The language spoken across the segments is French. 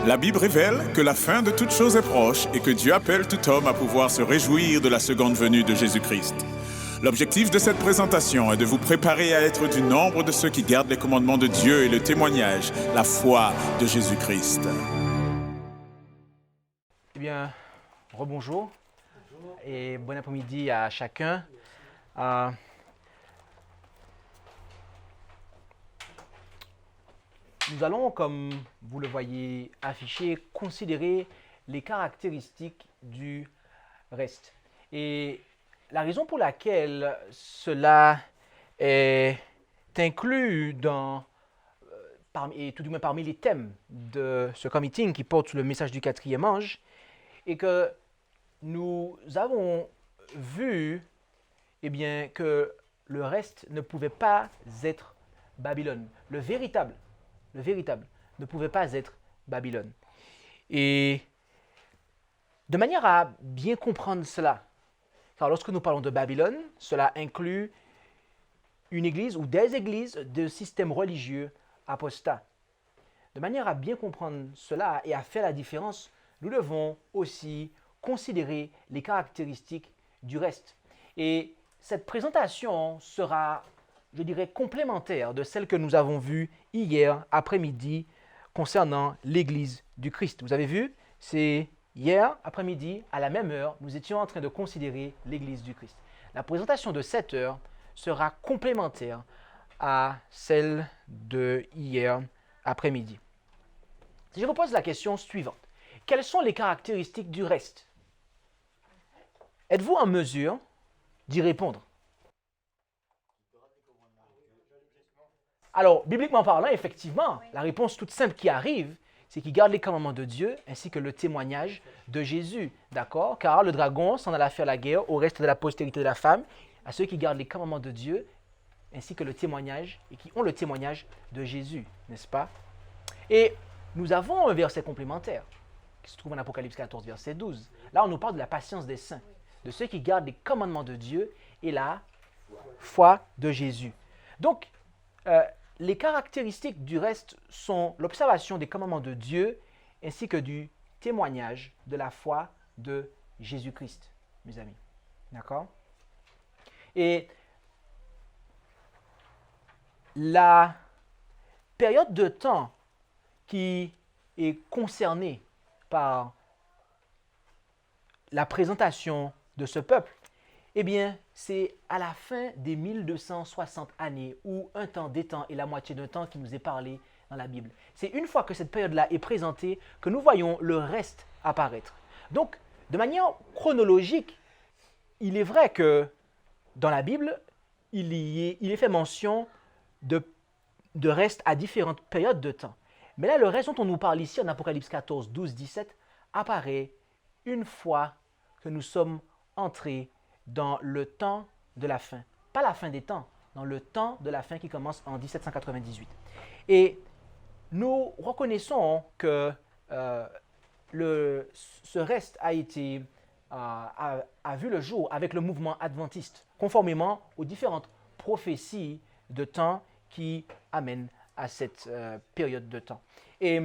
La Bible révèle que la fin de toute chose est proche et que Dieu appelle tout homme à pouvoir se réjouir de la seconde venue de Jésus-Christ. L'objectif de cette présentation est de vous préparer à être du nombre de ceux qui gardent les commandements de Dieu et le témoignage, la foi de Jésus-Christ. Eh bien, rebonjour et bon après-midi à chacun. Nous allons, comme vous le voyez affiché, considérer les caractéristiques du reste. Et la raison pour laquelle cela est inclus tout du moins parmi les thèmes de ce comité qui porte le message du quatrième ange, est que nous avons vu que le reste ne pouvait pas être Babylone. Le véritable ne pouvait pas être Babylone. Et de manière à bien comprendre cela, car lorsque nous parlons de Babylone, cela inclut une église ou des églises de systèmes religieux apostats. De manière à bien comprendre cela et à faire la différence, nous devons aussi considérer les caractéristiques du reste. Et cette présentation sera, je dirais, complémentaire de celle que nous avons vue hier après-midi concernant l'Église du Christ. Vous avez vu, c'est hier après-midi, à la même heure, nous étions en train de considérer l'Église du Christ. La présentation de cette heure sera complémentaire à celle de hier après-midi. Si je vous pose la question suivante, quelles sont les caractéristiques du reste? Êtes-vous en mesure d'y répondre? Alors, bibliquement parlant, effectivement, la réponse toute simple qui arrive, c'est qu'il garde les commandements de Dieu ainsi que le témoignage de Jésus. D'accord? Car le dragon s'en alla faire la guerre au reste de la postérité de la femme, à ceux qui gardent les commandements de Dieu ainsi que le témoignage, et qui ont le témoignage de Jésus, n'est-ce pas? Et nous avons un verset complémentaire qui se trouve en Apocalypse 14, verset 12. Là, on nous parle de la patience des saints, de ceux qui gardent les commandements de Dieu et la foi de Jésus. Donc, les caractéristiques du reste sont l'observation des commandements de Dieu ainsi que du témoignage de la foi de Jésus-Christ, mes amis. D'accord? Et la période de temps qui est concernée par la présentation de ce peuple, eh bien, c'est à la fin des 1260 années ou un temps des temps et la moitié d'un temps qui nous est parlé dans la Bible. C'est une fois que cette période-là est présentée que nous voyons le reste apparaître. Donc, de manière chronologique, il est vrai que dans la Bible, il est fait mention de reste à différentes périodes de temps. Mais là, le reste dont on nous parle ici en Apocalypse 14, 12, 17 apparaît une fois que nous sommes entrés dans le temps de la fin. Pas la fin des temps, dans le temps de la fin qui commence en 1798. Et nous reconnaissons que ce reste a vu le jour avec le mouvement adventiste, conformément aux différentes prophéties de temps qui amènent à cette période de temps. Et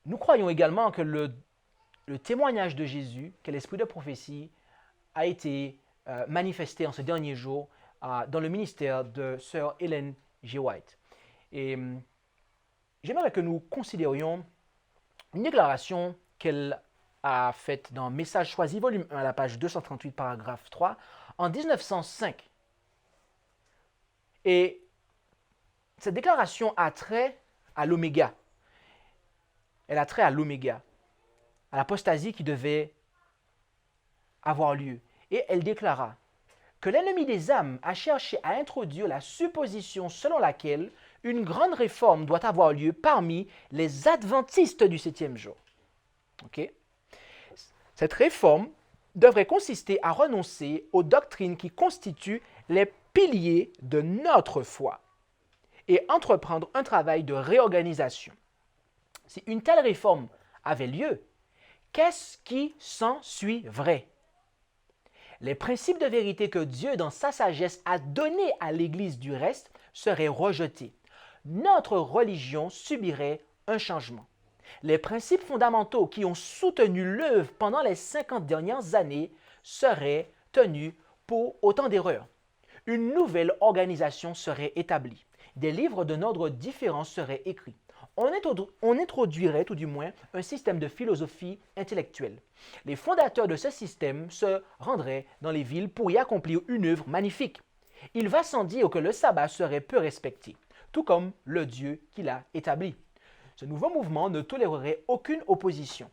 nous croyons également que le témoignage de Jésus, que l'esprit de prophétie, a été manifesté en ce dernier jour dans le ministère de Sœur Ellen G. White. Et j'aimerais que nous considérions une déclaration qu'elle a faite dans Message choisi, volume 1, à la page 238, paragraphe 3, en 1905. Et cette déclaration a trait à l'oméga. Elle a trait à l'oméga, à l'apostasie qui devait avoir lieu. Et elle déclara que l'ennemi des âmes a cherché à introduire la supposition selon laquelle une grande réforme doit avoir lieu parmi les adventistes du septième jour. Okay? Cette réforme devrait consister à renoncer aux doctrines qui constituent les piliers de notre foi et entreprendre un travail de réorganisation. Si une telle réforme avait lieu, qu'est-ce qui s'ensuivrait? Les principes de vérité que Dieu, dans sa sagesse, a donnés à l'Église du reste seraient rejetés. Notre religion subirait un changement. Les principes fondamentaux qui ont soutenu l'œuvre pendant les 50 dernières années seraient tenus pour autant d'erreurs. Une nouvelle organisation serait établie. Des livres d'un ordre différent seraient écrits. On introduirait tout du moins un système de philosophie intellectuelle. Les fondateurs de ce système se rendraient dans les villes pour y accomplir une œuvre magnifique. Il va sans dire que le sabbat serait peu respecté, tout comme le Dieu qui l'a établi. Ce nouveau mouvement ne tolérerait aucune opposition.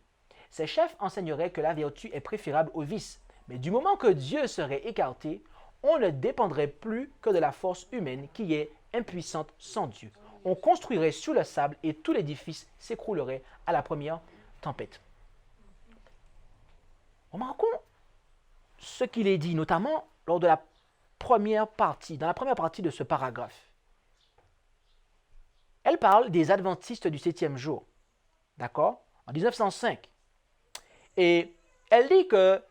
Ses chefs enseigneraient que la vertu est préférable au vice, mais du moment que Dieu serait écarté, on ne dépendrait plus que de la force humaine qui est impuissante sans Dieu. On construirait sur le sable et tout l'édifice s'écroulerait à la première tempête. Remarquons ce qu'il est dit, notamment lors de la première partie, dans la première partie de ce paragraphe. Elle parle des adventistes du 7e jour, d'accord, en 1905. Et elle dit que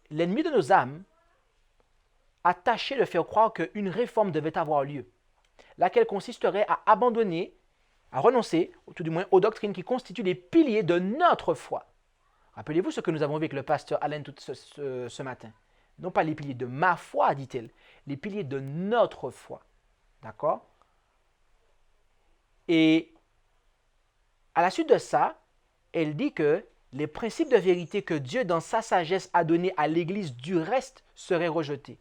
l'ennemi de nos âmes a tâché de faire croire qu'une réforme devait avoir lieu, laquelle consisterait à abandonner, à renoncer, ou tout du moins, aux doctrines qui constituent les piliers de notre foi. Rappelez-vous ce que nous avons vu avec le pasteur Allen ce matin. Non pas les piliers de ma foi, dit-elle, les piliers de notre foi. D'accord? Et à la suite de ça, elle dit que les principes de vérité que Dieu, dans sa sagesse, a donnés à l'Église du reste seraient rejetés.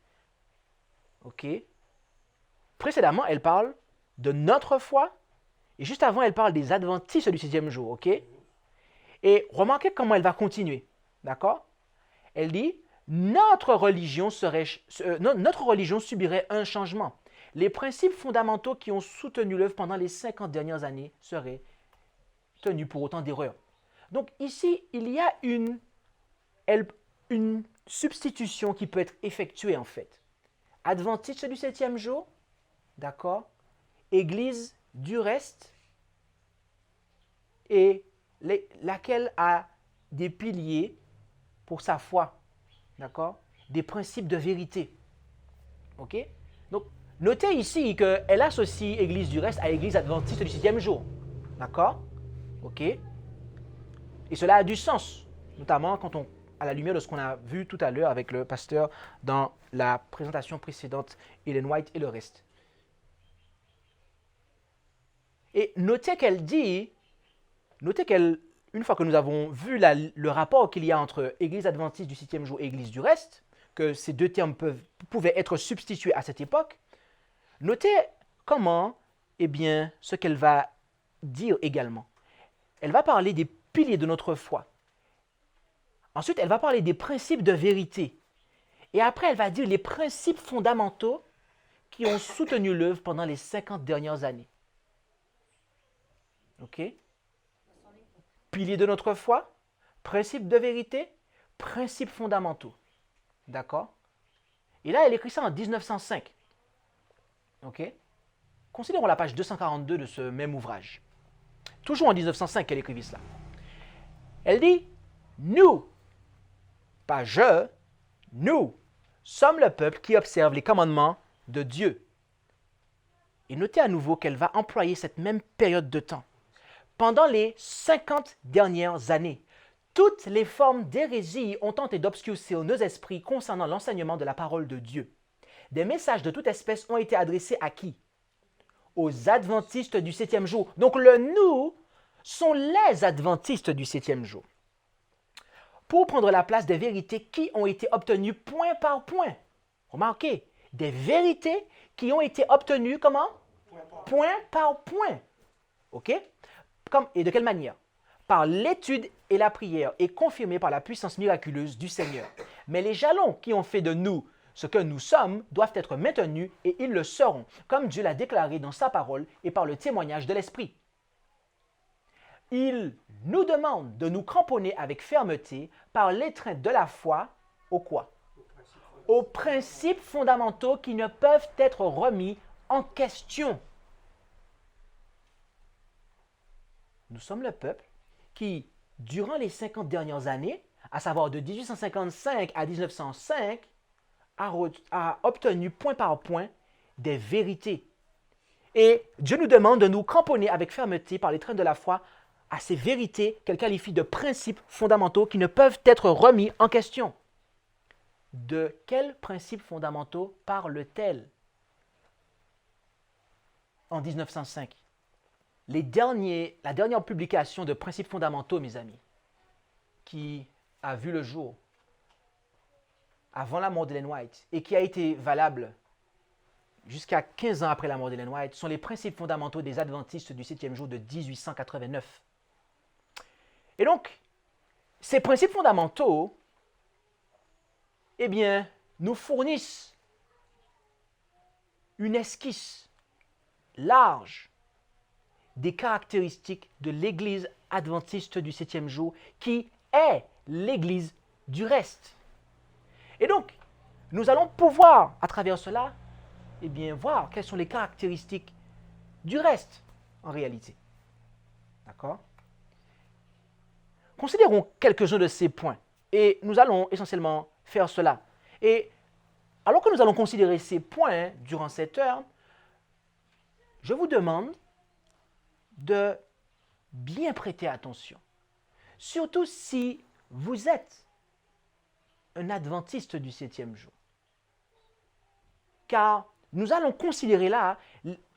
OK? Précédemment, elle parle de notre foi, et juste avant, elle parle des adventistes du 6e jour. OK? Et remarquez comment elle va continuer. D'accord? Elle dit, notre religion subirait un changement. Les principes fondamentaux qui ont soutenu l'œuvre pendant les 50 dernières années seraient tenus pour autant d'erreurs. Donc ici, il y a une substitution qui peut être effectuée en fait. Adventiste du 7e jour, d'accord? Église du reste, et laquelle a des piliers pour sa foi, d'accord? Des principes de vérité. OK? Donc, notez ici qu'elle associe Église du reste à Église adventiste du 7e jour. D'accord? OK? Et cela a du sens, notamment à la lumière de ce qu'on a vu tout à l'heure avec le pasteur dans la présentation précédente, Ellen White et le reste. Et notez qu'elle, une fois que nous avons vu le rapport qu'il y a entre Église adventiste du 7e jour et Église du reste, que ces deux termes pouvaient être substitués à cette époque, notez comment, ce qu'elle va dire également. Elle va parler des piliers de notre foi. Ensuite, elle va parler des principes de vérité. Et après, elle va dire les principes fondamentaux qui ont soutenu l'œuvre pendant les 50 dernières années. OK? Piliers de notre foi, principes de vérité, principes fondamentaux. D'accord? Et là, elle écrit ça en 1905. OK? Considérons la page 242 de ce même ouvrage. Toujours en 1905 qu'elle écrivit cela. Elle dit, nous, pas je, nous sommes le peuple qui observe les commandements de Dieu. Et notez à nouveau qu'elle va employer cette même période de temps. Pendant les 50 dernières années, toutes les formes d'hérésie ont tenté d'obscurcir nos esprits concernant l'enseignement de la parole de Dieu. Des messages de toute espèce ont été adressés à qui? Aux adventistes du 7e jour. Donc le nous sont les adventistes du 7e jour. Pour prendre la place des vérités qui ont été obtenues point par point. Remarquez, des vérités qui ont été obtenues comment? Point par point. OK? Et de quelle manière? Par l'étude et la prière et confirmées par la puissance miraculeuse du Seigneur. Mais les jalons qui ont fait de nous ce que nous sommes doivent être maintenus et ils le seront, comme Dieu l'a déclaré dans sa parole et par le témoignage de l'Esprit. Il nous demande de nous cramponner avec fermeté par l'étreinte de la foi au quoi? Aux principes fondamentaux qui ne peuvent être remis en question. Nous sommes le peuple qui, durant les 50 dernières années, à savoir de 1855 à 1905, a obtenu point par point des vérités. Et Dieu nous demande de nous cramponner avec fermeté par l'étreinte de la foi à ces vérités qu'elle qualifie de principes fondamentaux qui ne peuvent être remis en question. De quels principes fondamentaux parle-t-elle en 1905? La dernière publication de principes fondamentaux, mes amis, qui a vu le jour avant la mort d'Ellen White et qui a été valable jusqu'à 15 ans après la mort d'Ellen White, sont les principes fondamentaux des adventistes du 7e jour de 1889. Et donc, ces principes fondamentaux, eh bien, nous fournissent une esquisse large des caractéristiques de l'Église adventiste du 7e jour, qui est l'Église du reste. Et donc, nous allons pouvoir, à travers cela, eh bien, voir quelles sont les caractéristiques du reste, en réalité. D'accord? Considérons quelques-uns de ces points. Et nous allons essentiellement faire cela. Et alors que nous allons considérer ces points durant cette heure, je vous demande de bien prêter attention. Surtout si vous êtes un adventiste du 7e jour. Car nous allons considérer là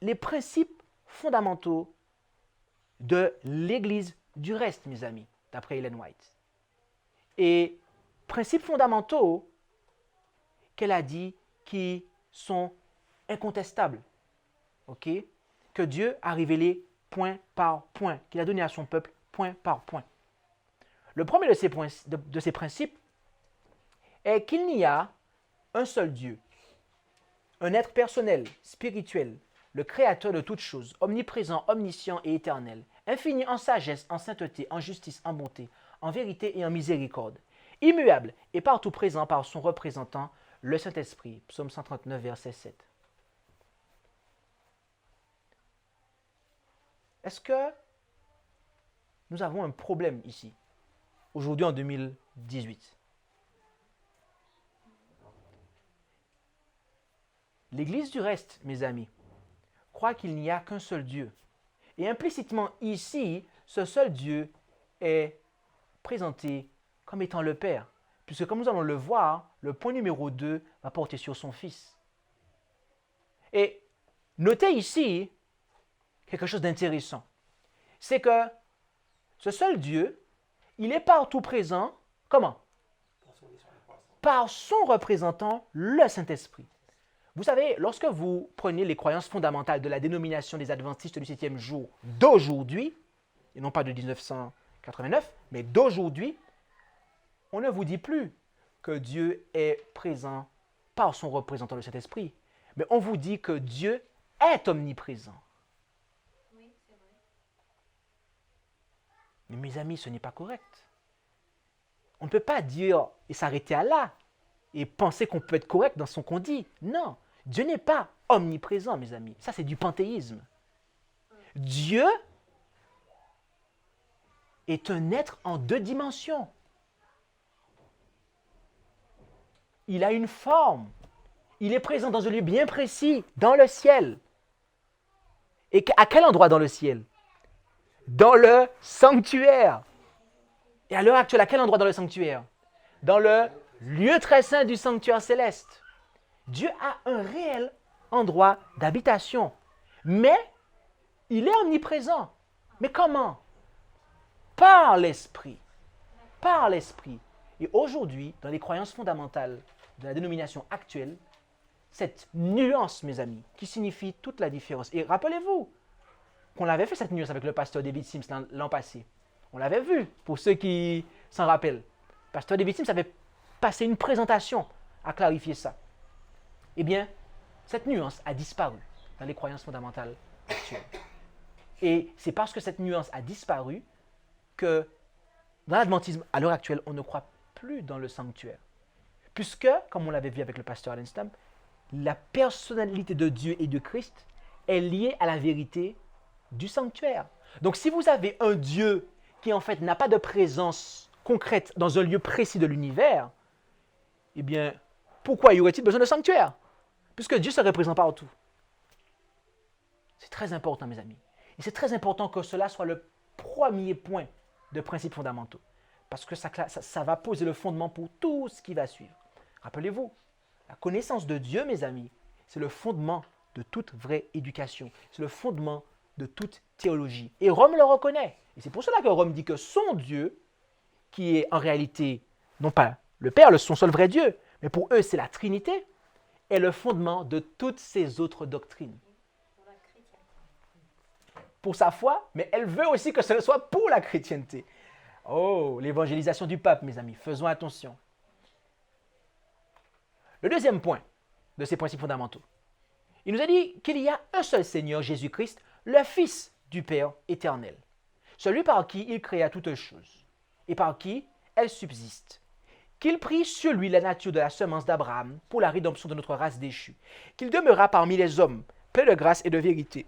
les principes fondamentaux de l'Église du reste, mes amis, d'après Ellen White. Et principes fondamentaux qu'elle a dit qui sont incontestables, ok? Que Dieu a révélé point par point, qu'il a donné à son peuple point par point. Le premier de ces principes est qu'il n'y a un seul Dieu, un être personnel, spirituel, le créateur de toutes choses, omniprésent, omniscient et éternel, infini en sagesse, en sainteté, en justice, en bonté, en vérité et en miséricorde, immuable et partout présent par son représentant, le Saint-Esprit. Psaume 139, verset 7. Est-ce que nous avons un problème ici, aujourd'hui en 2018? L'Église du reste, mes amis, croit qu'il n'y a qu'un seul Dieu. Et implicitement ici, ce seul Dieu est présenté comme étant le Père. Puisque comme nous allons le voir, le point numéro 2 va porter sur son Fils. Et notez ici quelque chose d'intéressant. C'est que ce seul Dieu, il est partout présent, comment? Par son représentant, le Saint-Esprit. Vous savez, lorsque vous prenez les croyances fondamentales de la dénomination des adventistes du 7e jour d'aujourd'hui, et non pas de 1989, mais d'aujourd'hui, on ne vous dit plus que Dieu est présent par son représentant, le Saint-Esprit, mais on vous dit que Dieu est omniprésent. Oui, c'est vrai. Mais mes amis, ce n'est pas correct. On ne peut pas dire et s'arrêter à là et penser qu'on peut être correct dans ce qu'on dit. Non, Dieu n'est pas omniprésent, mes amis. Ça, c'est du panthéisme. Dieu est un être en 2 dimensions. Il a une forme. Il est présent dans un lieu bien précis, dans le ciel. Et à quel endroit dans le ciel? Dans le sanctuaire. Et à l'heure actuelle, à quel endroit dans le sanctuaire? Dans le lieu très saint du sanctuaire céleste. Dieu a un réel endroit d'habitation. Mais il est omniprésent. Mais comment? Par l'Esprit. Par l'Esprit. Et aujourd'hui, dans les croyances fondamentales de la dénomination actuelle, cette nuance, mes amis, qui signifie toute la différence. Et rappelez-vous qu'on avait fait cette nuance avec le pasteur David Sims l'an passé. On l'avait vu, pour ceux qui s'en rappellent. Le pasteur David Sims avait passé une présentation à clarifier ça. Eh bien, cette nuance a disparu dans les croyances fondamentales actuelles. Et c'est parce que cette nuance a disparu que dans l'adventisme, à l'heure actuelle, on ne croit plus dans le sanctuaire. Puisque, comme on l'avait vu avec le pasteur Allen Stamp, la personnalité de Dieu et de Christ est liée à la vérité du sanctuaire. Donc, si vous avez un Dieu qui, en fait, n'a pas de présence concrète dans un lieu précis de l'univers, eh bien, pourquoi y aurait-il besoin de sanctuaire? Puisque Dieu serait présent partout. C'est très important, mes amis. Et c'est très important que cela soit le premier point de principes fondamentaux. Parce que ça va poser le fondement pour tout ce qui va suivre. Rappelez-vous, la connaissance de Dieu, mes amis, c'est le fondement de toute vraie éducation. C'est le fondement de toute théologie. Et Rome le reconnaît. Et c'est pour cela que Rome dit que son Dieu, qui est en réalité, non pas le Père, son seul vrai Dieu, mais pour eux, c'est la Trinité, est le fondement de toutes ces autres doctrines. Pour sa foi, mais elle veut aussi que ce soit pour la chrétienté. Oh, l'évangélisation du pape, mes amis, faisons attention. Le deuxième point de ces principes fondamentaux, il nous a dit qu'il y a un seul Seigneur, Jésus-Christ, le Fils du Père éternel, celui par qui il créa toutes choses et par qui elles subsistent, qu'il prit sur lui la nature de la semence d'Abraham pour la rédemption de notre race déchue, qu'il demeura parmi les hommes, plein de grâce et de vérité,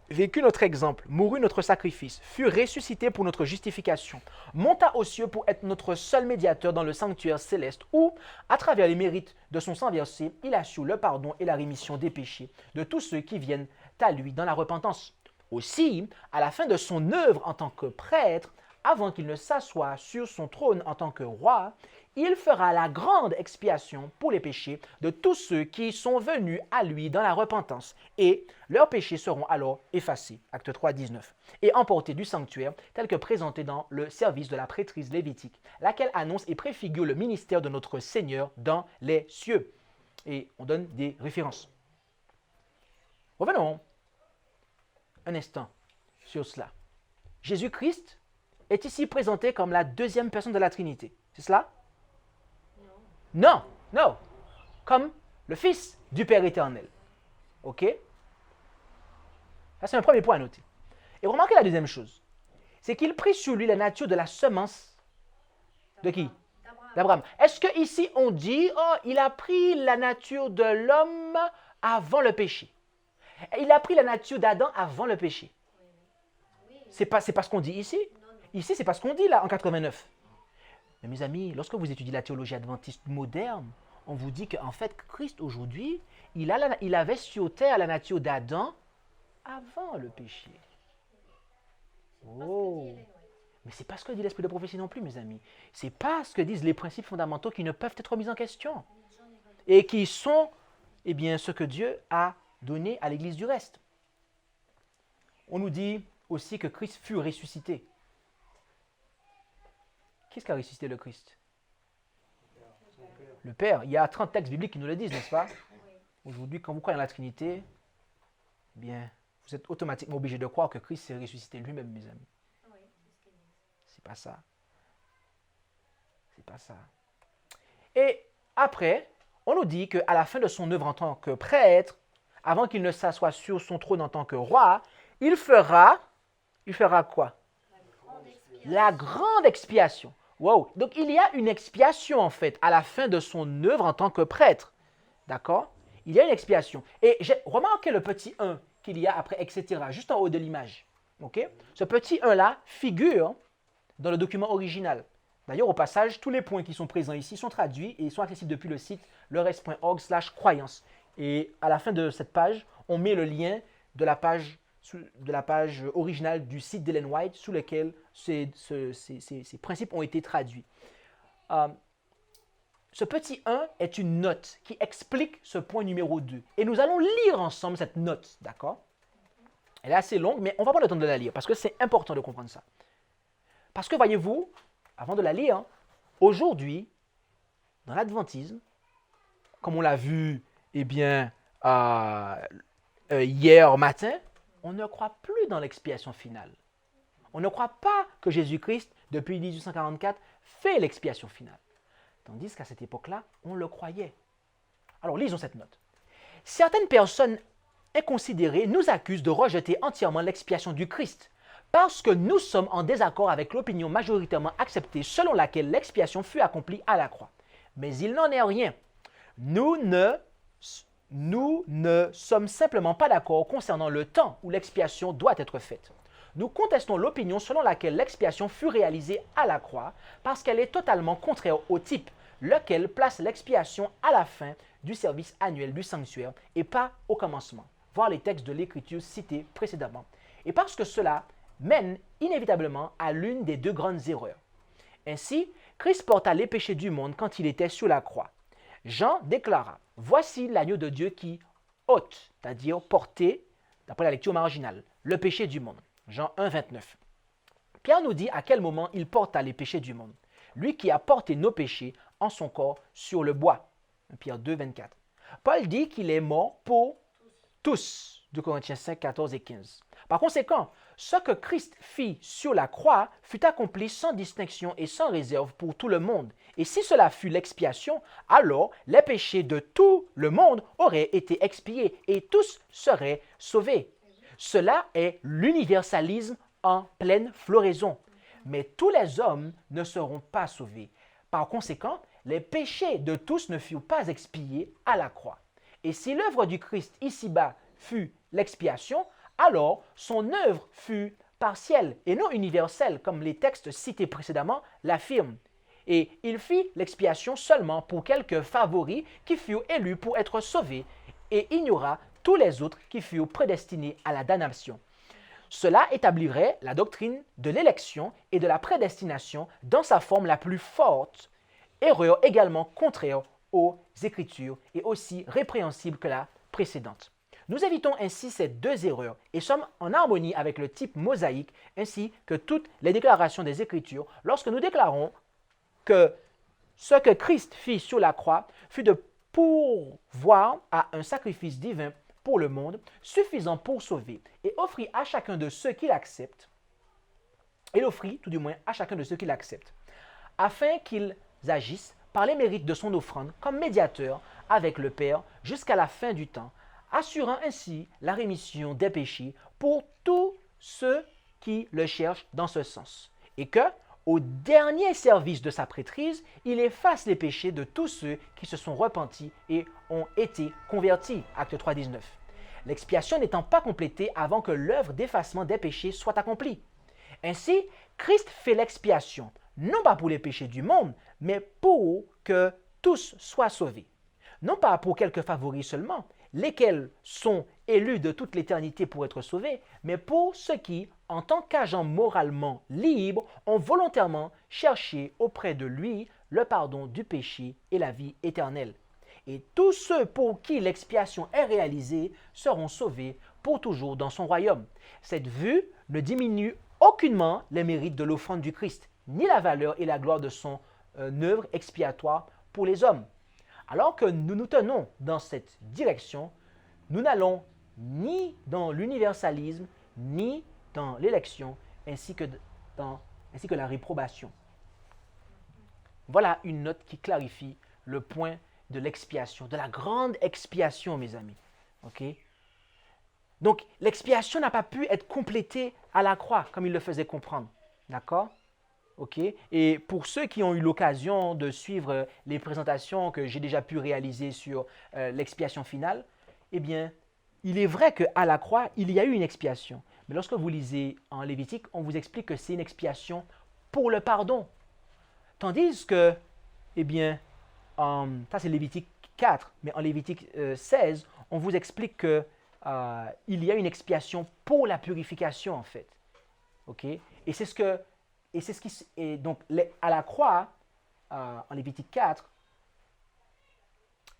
vécut notre exemple, mourut notre sacrifice, fut ressuscité pour notre justification, monta aux cieux pour être notre seul médiateur dans le sanctuaire céleste où, à travers les mérites de son sang versé, il assure le pardon et la rémission des péchés de tous ceux qui viennent à lui dans la repentance. Aussi, à la fin de son œuvre en tant que prêtre, avant qu'il ne s'assoie sur son trône en tant que roi, il fera la grande expiation pour les péchés de tous ceux qui sont venus à lui dans la repentance, et leurs péchés seront alors effacés. Acte 3, 19. Et emportés du sanctuaire, tel que présenté dans le service de la prêtrise lévitique, laquelle annonce et préfigure le ministère de notre Seigneur dans les cieux. Et on donne des références. Revenons un instant sur cela. Jésus-Christ est ici présenté comme la deuxième personne de la Trinité. C'est cela? Non, non. Comme le Fils du Père éternel. OK? Ça, c'est un premier point à noter. Et remarquez la deuxième chose. C'est qu'il prit sur lui la nature de la semence de qui? D'Abraham. Est-ce qu'ici on dit, oh, il a pris la nature de l'homme avant le péché? Il a pris la nature d'Adam avant le péché. C'est pas ce qu'on dit ici. Ici, c'est pas ce qu'on dit là en 89. Mais mes amis, lorsque vous étudiez la théologie adventiste moderne, on vous dit qu'en fait, Christ aujourd'hui, il avait sur terre la nature d'Adam avant le péché. Oh! Mais ce n'est pas ce que dit l'esprit de prophétie non plus, mes amis. Ce n'est pas ce que disent les principes fondamentaux qui ne peuvent être mis en question. Et qui sont, eh bien, ce que Dieu a donné à l'Église du reste. On nous dit aussi que Christ fut ressuscité. Qu'est-ce qui a ressuscité le Christ? Le Père. Il y a 30 textes bibliques qui nous le disent, n'est-ce pas? Aujourd'hui, quand vous croyez en la Trinité, eh bien, vous êtes automatiquement obligé de croire que Christ s'est ressuscité lui-même, mes amis. C'est pas ça. C'est pas ça. Et après, on nous dit qu'à la fin de son œuvre en tant que prêtre, avant qu'il ne s'assoie sur son trône en tant que roi, il fera quoi? La grande expiation. Wow. Donc, il y a une expiation, en fait, à la fin de son œuvre en tant que prêtre. D'accord? Il y a une expiation. Et j'ai remarqué le petit 1 qu'il y a après, etc., juste en haut de l'image. OK? Ce petit 1-là figure dans le document original. D'ailleurs, au passage, tous les points qui sont présents ici sont traduits et sont accessibles depuis le site leres.org/croyance. Et à la fin de cette page, on met le lien de la page originale du site d'Ellen White sous lequel ces principes ont été traduits. Ce petit 1 est une note qui explique ce point numéro 2. Et nous allons lire ensemble cette note, d'accord? Elle est assez longue, mais on va prendre le temps de la lire parce que c'est important de comprendre ça. Parce que, voyez-vous, avant de la lire, aujourd'hui, dans l'adventisme, comme on l'a vu, eh bien, hier matin, on ne croit plus dans l'expiation finale. On ne croit pas que Jésus-Christ, depuis 1844, fait l'expiation finale. Tandis qu'à cette époque-là, on le croyait. Alors, lisons cette note. Certaines personnes inconsidérées nous accusent de rejeter entièrement l'expiation du Christ, parce que nous sommes en désaccord avec l'opinion majoritairement acceptée selon laquelle l'expiation fut accomplie à la croix. Mais il n'en est rien. Nous ne sommes simplement pas d'accord concernant le temps où l'expiation doit être faite. Nous contestons l'opinion selon laquelle l'expiation fut réalisée à la croix parce qu'elle est totalement contraire au type, lequel place l'expiation à la fin du service annuel du sanctuaire et pas au commencement. Voir les textes de l'Écriture cités précédemment. Et parce que cela mène inévitablement à l'une des deux grandes erreurs. Ainsi, Christ porta les péchés du monde quand il était sur la croix. Jean déclara, « Voici l'agneau de Dieu qui ôte, c'est-à-dire porter, d'après la lecture marginale, le péché du monde. » Jean 1, 29. Pierre nous dit à quel moment il porta les péchés du monde. Lui qui a porté nos péchés en son corps sur le bois. Pierre 2, 24. Paul dit qu'il est mort pour tous. 2 Corinthiens 5, 14 et 15. Par conséquent, ce que Christ fit sur la croix fut accompli sans distinction et sans réserve pour tout le monde. Et si cela fut l'expiation, alors les péchés de tout le monde auraient été expiés et tous seraient sauvés. Cela est l'universalisme en pleine floraison. Mais tous les hommes ne seront pas sauvés. Par conséquent, les péchés de tous ne furent pas expiés à la croix. Et si l'œuvre du Christ ici-bas fut l'expiation, alors son œuvre fut partielle et non universelle, comme les textes cités précédemment l'affirment. Et il fit l'expiation seulement pour quelques favoris qui furent élus pour être sauvés, et ignora tous les autres qui furent prédestinés à la damnation. Cela établirait la doctrine de l'élection et de la prédestination dans sa forme la plus forte, erreur également contraire aux Écritures et aussi répréhensible que la précédente. Nous évitons ainsi ces deux erreurs et sommes en harmonie avec le type mosaïque ainsi que toutes les déclarations des Écritures lorsque nous déclarons que ce que Christ fit sur la croix fut de pourvoir à un sacrifice divin pour le monde, suffisant pour sauver, et offrit à chacun de ceux qui l'acceptent, afin qu'ils agissent par les mérites de son offrande comme médiateur avec le Père jusqu'à la fin du temps, assurant ainsi la rémission des péchés pour tous ceux qui le cherchent dans ce sens, et que, au dernier service de sa prêtrise, il efface les péchés de tous ceux qui se sont repentis et ont été convertis. Acte 3, 19. L'expiation n'étant pas complétée avant que l'œuvre d'effacement des péchés soit accomplie. Ainsi, Christ fait l'expiation, non pas pour les péchés du monde, mais pour que tous soient sauvés. Non pas pour quelques favoris seulement, lesquels sont élus de toute l'éternité pour être sauvés, mais pour ceux qui, en tant qu'agents moralement libres, ont volontairement cherché auprès de lui le pardon du péché et la vie éternelle. Et tous ceux pour qui l'expiation est réalisée seront sauvés pour toujours dans son royaume. Cette vue ne diminue aucunement les mérites de l'offrande du Christ, ni la valeur et la gloire de son œuvre expiatoire pour les hommes. Alors que nous nous tenons dans cette direction, nous n'allons ni dans l'universalisme, ni dans l'élection, ainsi que la réprobation. Voilà une note qui clarifie le point de l'expiation, de la grande expiation, mes amis. Okay? Donc, l'expiation n'a pas pu être complétée à la croix, comme il le faisait comprendre. D'accord? Okay? Et pour ceux qui ont eu l'occasion de suivre les présentations que j'ai déjà pu réaliser sur l'expiation finale, eh bien, il est vrai qu'à la croix, il y a eu une expiation. Mais lorsque vous lisez en Lévitique, on vous explique que c'est une expiation pour le pardon. Tandis que, eh bien, ça c'est Lévitique 4, mais en Lévitique 16, on vous explique qu'il y a une expiation pour la purification, en fait. Okay? Donc, à la croix, en Lévitique 4,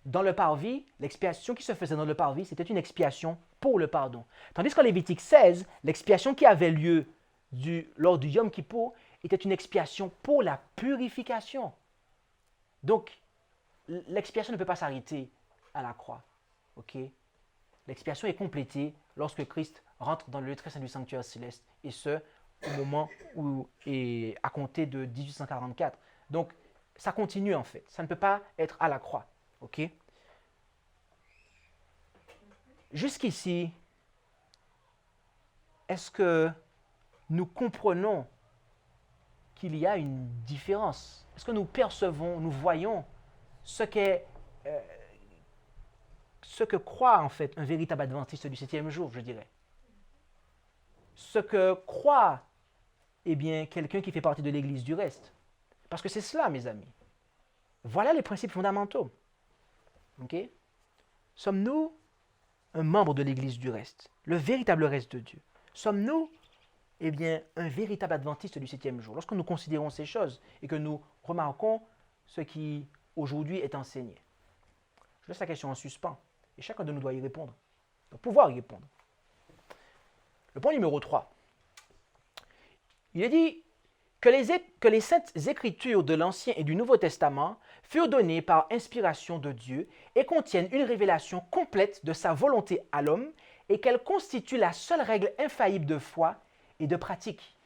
dans le parvis, l'expiation qui se faisait dans le parvis, c'était une expiation pour le pardon. Tandis qu'en Lévitique 16, l'expiation qui avait lieu lors du Yom Kippour était une expiation pour la purification. Donc, l'expiation ne peut pas s'arrêter à la croix. Okay? L'expiation est complétée lorsque Christ rentre dans le lieu très saint du sanctuaire céleste, et ce, au moment où, et à compter de 1844. Donc, ça continue en fait. Ça ne peut pas être à la croix. OK? Jusqu'ici, est-ce que nous comprenons qu'il y a une différence? Est-ce que nous percevons, nous voyons ce que croit en fait un véritable adventiste du 7e jour, je dirais? Ce que croit, eh bien, quelqu'un qui fait partie de l'Église du reste. Parce que c'est cela, mes amis. Voilà les principes fondamentaux. Okay? Sommes-nous un membre de l'Église du reste, le véritable reste de Dieu? Sommes-nous, eh bien, un véritable adventiste du 7e jour, lorsque nous considérons ces choses et que nous remarquons ce qui aujourd'hui est enseigné. Je laisse la question en suspens et chacun de nous doit y répondre, doit pouvoir y répondre. Le point numéro 3. Il est dit que les saintes écritures de l'Ancien et du Nouveau Testament furent données par inspiration de Dieu et contiennent une révélation complète de sa volonté à l'homme et qu'elles constituent la seule règle infaillible de foi et de pratique.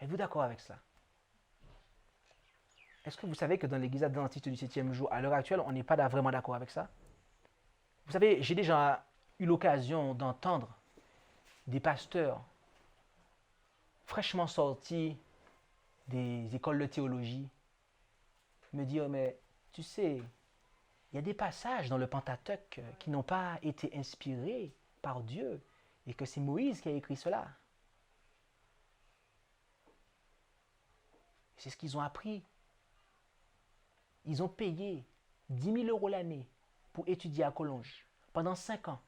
Êtes-vous d'accord avec cela? Est-ce que vous savez que dans l'Église adventiste du 7e jour, à l'heure actuelle, on n'est pas vraiment d'accord avec ça? Vous savez, j'ai déjà eu l'occasion d'entendre des pasteurs fraîchement sortis des écoles de théologie me dire, mais tu sais, il y a des passages dans le Pentateuque qui n'ont pas été inspirés par Dieu et que c'est Moïse qui a écrit cela. C'est ce qu'ils ont appris. Ils ont payé 10 000 € l'année pour étudier à Collonges pendant 5 ans.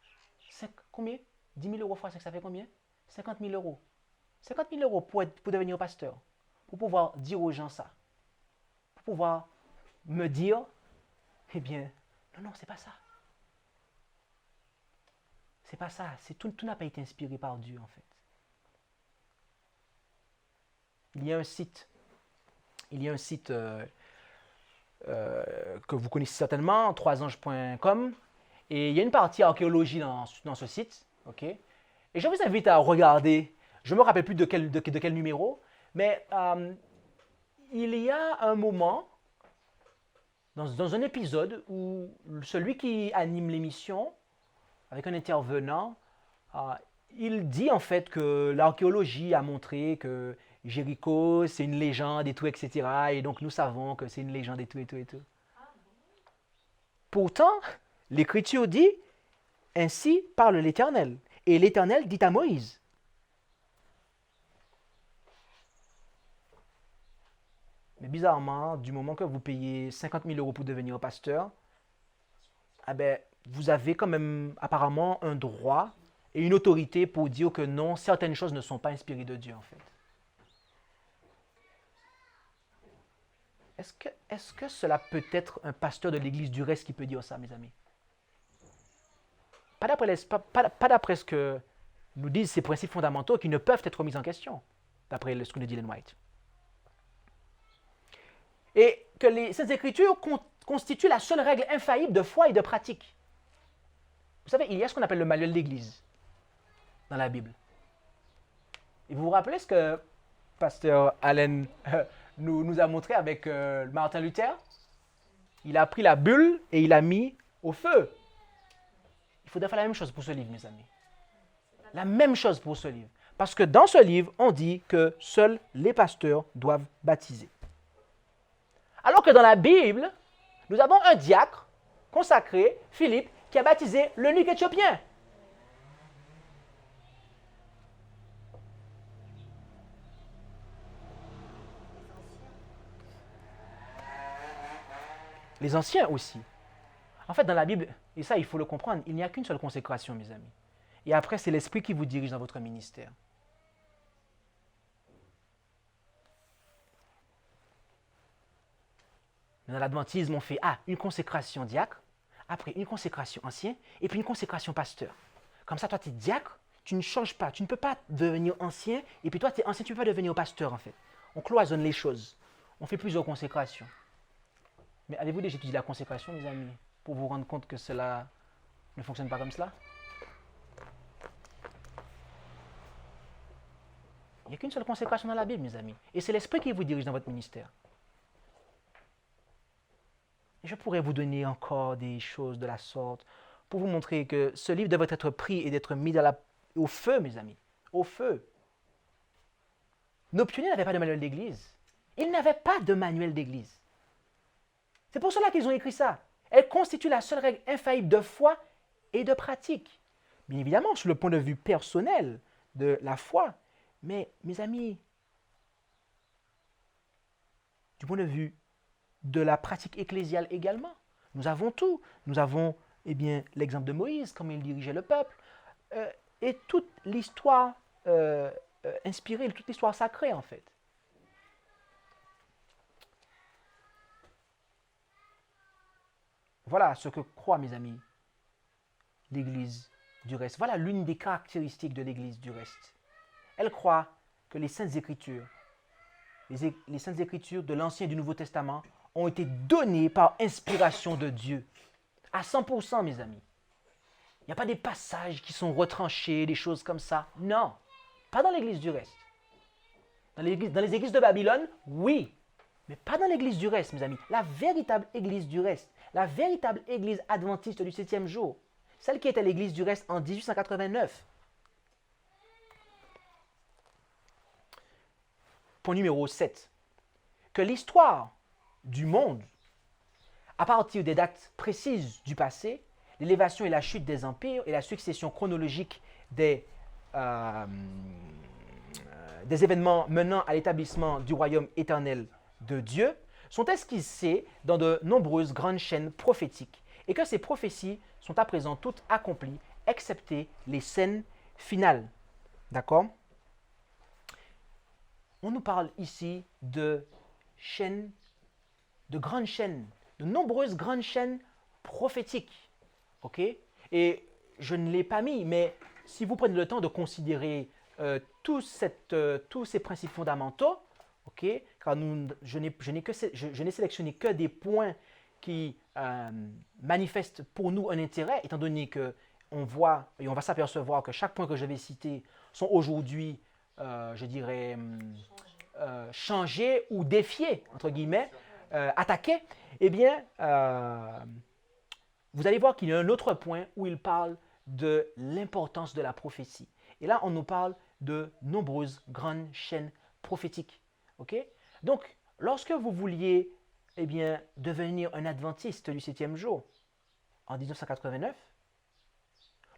Combien? 10 000 € fois 5, ça fait combien? 50 000 €. 50 000 € pour devenir pasteur, pour pouvoir dire aux gens ça, pour pouvoir me dire, eh bien, non, c'est pas ça. C'est pas ça. Tout n'a pas été inspiré par Dieu, en fait. Il y a un site que vous connaissez certainement, 3anges.com, et il y a une partie archéologie dans ce site, ok? Et je vous invite à regarder, je ne me rappelle plus de quel numéro, mais il y a un moment, dans un épisode, où celui qui anime l'émission, avec un intervenant, il dit en fait que l'archéologie a montré que Jéricho, c'est une légende et tout, etc. Et donc nous savons que c'est une légende et tout, et tout, et tout. Pourtant, l'Écriture dit, ainsi parle l'Éternel. Et l'Éternel dit à Moïse. Mais bizarrement, du moment que vous payez 50 000 € pour devenir pasteur, eh ben, vous avez quand même apparemment un droit et une autorité pour dire que non, certaines choses ne sont pas inspirées de Dieu en fait. Est-ce que cela peut être un pasteur de l'Église du reste qui peut dire ça, mes amis? Pas d'après ce que nous disent ces principes fondamentaux qui ne peuvent être remis en question, d'après ce que nous dit Ellen White. Et que les Saintes Écritures constituent la seule règle infaillible de foi et de pratique. Vous savez, il y a ce qu'on appelle le manuel d'Église dans la Bible. Et vous vous rappelez ce que pasteur Allen nous a montré avec Martin Luther? Il a pris la bulle et il l'a mis au feu. Il faudrait faire la même chose pour ce livre, mes amis. La même chose pour ce livre. Parce que dans ce livre, on dit que seuls les pasteurs doivent baptiser. Alors que dans la Bible, nous avons un diacre consacré, Philippe, qui a baptisé l'eunuque éthiopien. Les anciens aussi. En fait, dans la Bible, et ça il faut le comprendre, il n'y a qu'une seule consécration, mes amis. Et après, c'est l'Esprit qui vous dirige dans votre ministère. Dans l'adventisme, on fait une consécration diacre, après une consécration ancien, et puis une consécration pasteur. Comme ça, toi, tu es diacre, tu ne changes pas, tu ne peux pas devenir ancien, et puis toi, tu es ancien, tu ne peux pas devenir pasteur, en fait. On cloisonne les choses. On fait plusieurs consécrations. Mais avez-vous déjà étudié la consécration, mes amis, pour vous rendre compte que cela ne fonctionne pas comme cela? Il n'y a qu'une seule consécration dans la Bible, mes amis. Et c'est l'Esprit qui vous dirige dans votre ministère. Et je pourrais vous donner encore des choses de la sorte pour vous montrer que ce livre devrait être pris et d'être mis au feu, mes amis. Au feu. Nos pionniers n'avaient pas de manuel d'église. Ils n'avaient pas de manuel d'église. C'est pour cela qu'ils ont écrit ça. Elle constitue la seule règle infaillible de foi et de pratique. Bien évidemment, sur le point de vue personnel de la foi, mais mes amis, du point de vue de la pratique ecclésiale également, nous avons tout. Nous avons l'exemple de Moïse, comment il dirigeait le peuple. et toute l'histoire inspirée, toute l'histoire sacrée en fait. Voilà ce que croit, mes amis, l'Église du reste. Voilà l'une des caractéristiques de l'Église du reste. Elle croit que les Saintes Écritures, les Saintes Écritures de l'Ancien et du Nouveau Testament ont été données par inspiration de Dieu. À 100%, mes amis. Il n'y a pas des passages qui sont retranchés, des choses comme ça. Non, pas dans l'Église du reste. Dans les églises de Babylone, oui, mais pas dans l'Église du reste, mes amis. La véritable Église du reste, la véritable Église adventiste du 7e jour, celle qui était l'Église du reste en 1889. Point numéro 7. Que l'histoire du monde, à partir des dates précises du passé, l'élévation et la chute des empires et la succession chronologique des événements menant à l'établissement du royaume éternel de Dieu, sont esquissées dans de nombreuses grandes chaînes prophétiques et que ces prophéties sont à présent toutes accomplies, excepté les scènes finales. D'accord? On nous parle ici de chaînes, de grandes chaînes, de nombreuses grandes chaînes prophétiques. OK? Et je ne l'ai pas mis, mais si vous prenez le temps de considérer tous ces principes fondamentaux, OK? Car je n'ai sélectionné que des points qui manifestent pour nous un intérêt, étant donné qu'on voit et on va s'apercevoir que chaque point que je vais citer sont aujourd'hui, je dirais, changés ou défiés, entre guillemets, attaqués, eh bien, vous allez voir qu'il y a un autre point où il parle de l'importance de la prophétie. Et là, on nous parle de nombreuses grandes chaînes prophétiques. Okay? Donc, lorsque vous vouliez eh bien, devenir un adventiste du 7e jour en 1989,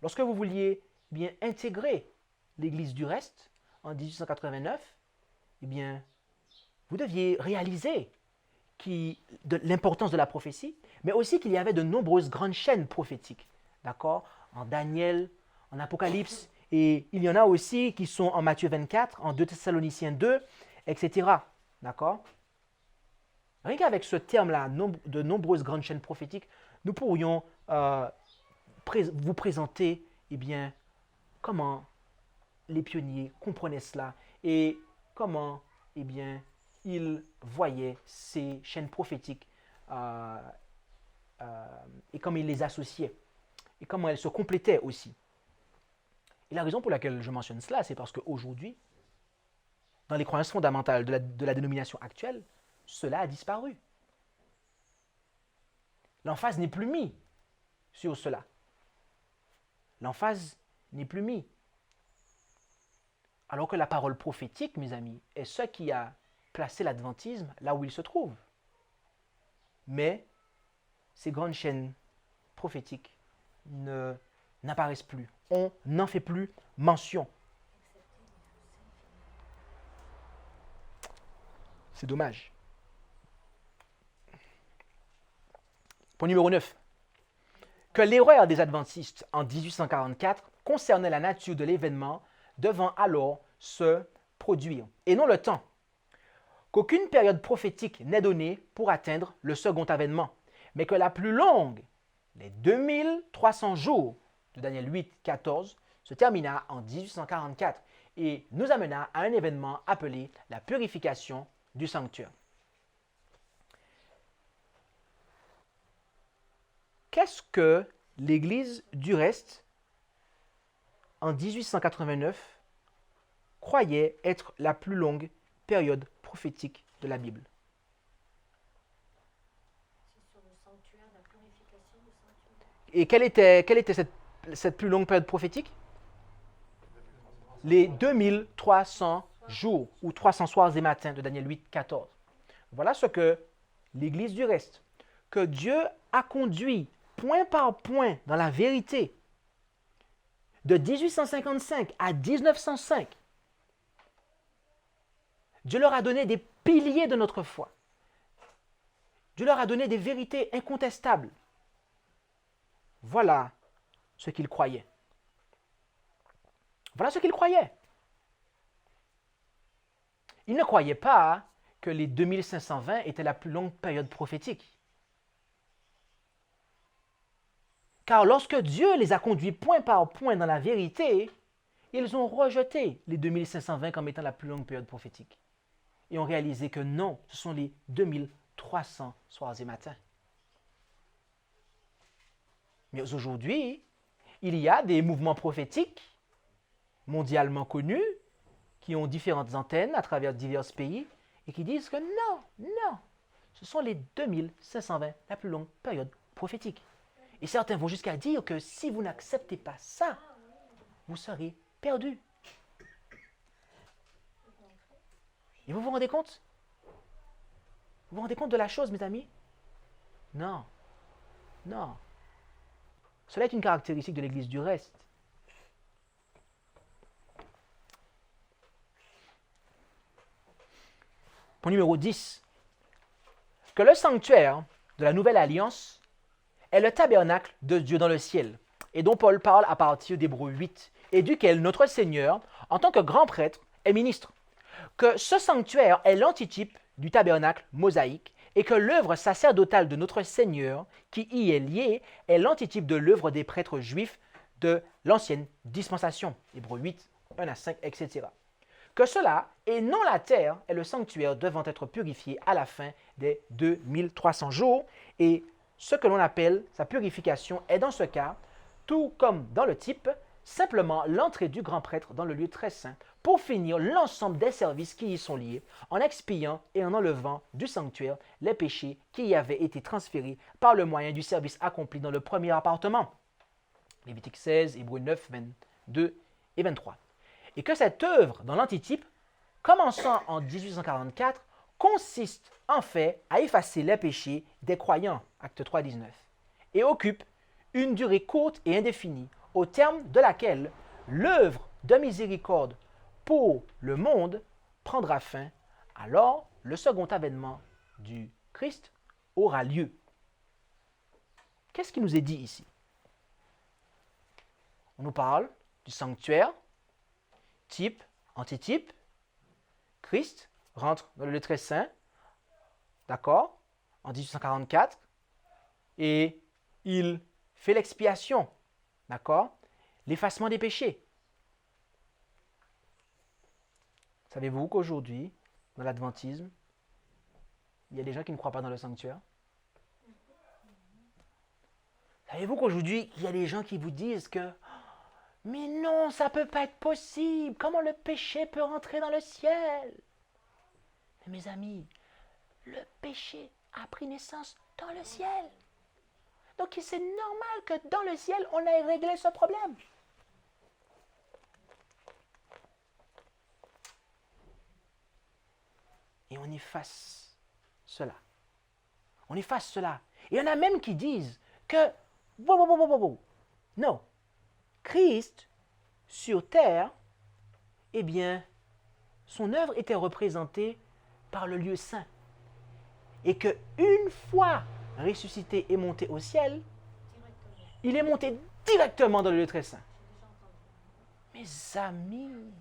lorsque vous vouliez eh bien, intégrer l'Église du reste en 1889, eh bien, vous deviez réaliser l'importance de la prophétie, mais aussi qu'il y avait de nombreuses grandes chaînes prophétiques. D'accord? En Daniel, en Apocalypse, et il y en a aussi qui sont en Matthieu 24, en 2 Thessaloniciens 2, etc. D'accord? Rien qu'avec ce terme-là, de nombreuses grandes chaînes prophétiques, nous pourrions vous présenter eh bien, comment les pionniers comprenaient cela et comment eh bien, ils voyaient ces chaînes prophétiques et comment ils les associaient et comment elles se complétaient aussi. Et la raison pour laquelle je mentionne cela, c'est parce qu'aujourd'hui, dans les croyances fondamentales de la dénomination actuelle, cela a disparu. L'emphase n'est plus mise sur cela. L'emphase n'est plus mise. Alors que la parole prophétique, mes amis, est ce qui a placé l'adventisme là où il se trouve. Mais ces grandes chaînes prophétiques n'apparaissent plus. On n'en fait plus mention. C'est dommage. Point numéro 9. Que l'erreur des adventistes en 1844 concernait la nature de l'événement devant alors se produire, et non le temps. Qu'aucune période prophétique n'est donnée pour atteindre le second avènement, mais que la plus longue, les 2300 jours de Daniel 8, 14, se termina en 1844 et nous amena à un événement appelé la purification du sanctuaire. Qu'est-ce que l'Église du reste, en 1889, croyait être la plus longue période prophétique de la Bible? C'est sur le sanctuaire, la purification du sanctuaire. Et quelle était cette plus longue période prophétique? Les 2300 jours ou 300 soirs et matins de Daniel 8, 14. Voilà ce que l'Église du reste, que Dieu a conduit point par point dans la vérité de 1855 à 1905. Dieu leur a donné des piliers de notre foi. Dieu leur a donné des vérités incontestables. Voilà ce qu'ils croyaient. Voilà ce qu'ils croyaient. Ils ne croyaient pas que les 2520 étaient la plus longue période prophétique. Car lorsque Dieu les a conduits point par point dans la vérité, ils ont rejeté les 2520 comme étant la plus longue période prophétique. Et ont réalisé que non, ce sont les 2300 soirs et matins. Mais aujourd'hui, il y a des mouvements prophétiques mondialement connus qui ont différentes antennes à travers divers pays et qui disent que non, ce sont les 2520, la plus longue période prophétique. Et certains vont jusqu'à dire que si vous n'acceptez pas ça, vous serez perdu. Et vous vous rendez compte? Vous vous rendez compte de la chose, mes amis? Non. Cela est une caractéristique de l'Église du reste. Point numéro 10. Que le sanctuaire de la Nouvelle Alliance est le tabernacle de Dieu dans le ciel, et dont Paul parle à partir d'Hébreux 8, et duquel notre Seigneur, en tant que grand prêtre, est ministre. Que ce sanctuaire est l'antitype du tabernacle mosaïque, et que l'œuvre sacerdotale de notre Seigneur, qui y est liée, est l'antitype de l'œuvre des prêtres juifs de l'ancienne dispensation. Hébreux 8, 1 à 5, etc. Que cela, et non la terre, est le sanctuaire devant être purifié à la fin des 2300 jours, et ce que l'on appelle sa purification est dans ce cas, tout comme dans le type, simplement l'entrée du grand prêtre dans le lieu très saint pour finir l'ensemble des services qui y sont liés, en expiant et en enlevant du sanctuaire les péchés qui y avaient été transférés par le moyen du service accompli dans le premier appartement. Lévitique 16, Hébreux 9, 22 et 23. Et que cette œuvre dans l'antitype, commençant en 1844, consiste en fait à effacer les péchés des croyants, acte 3, 19, et occupe une durée courte et indéfinie, au terme de laquelle l'œuvre de miséricorde pour le monde prendra fin, alors le second avènement du Christ aura lieu. Qu'est-ce qui nous est dit ici? On nous parle du sanctuaire, type, antitype. Christ rentre dans le lieu très saint, d'accord, en 1844, et il fait l'expiation, d'accord, l'effacement des péchés. Savez-vous qu'aujourd'hui, dans l'adventisme, il y a des gens qui ne croient pas dans le sanctuaire? Savez-vous qu'aujourd'hui, il y a des gens qui vous disent que « Mais non, ça ne peut pas être possible. Comment le péché peut rentrer dans le ciel ?» Mais mes amis, le péché a pris naissance dans le ciel. Donc c'est normal que dans le ciel, on ait réglé ce problème. Et on efface cela. On efface cela. Et il y en a même qui disent que, non, Christ, sur terre, eh bien, son œuvre était représentée par le lieu saint. Et que une fois ressuscité et monté au ciel, il est monté directement dans le lieu très saint. Mes amis,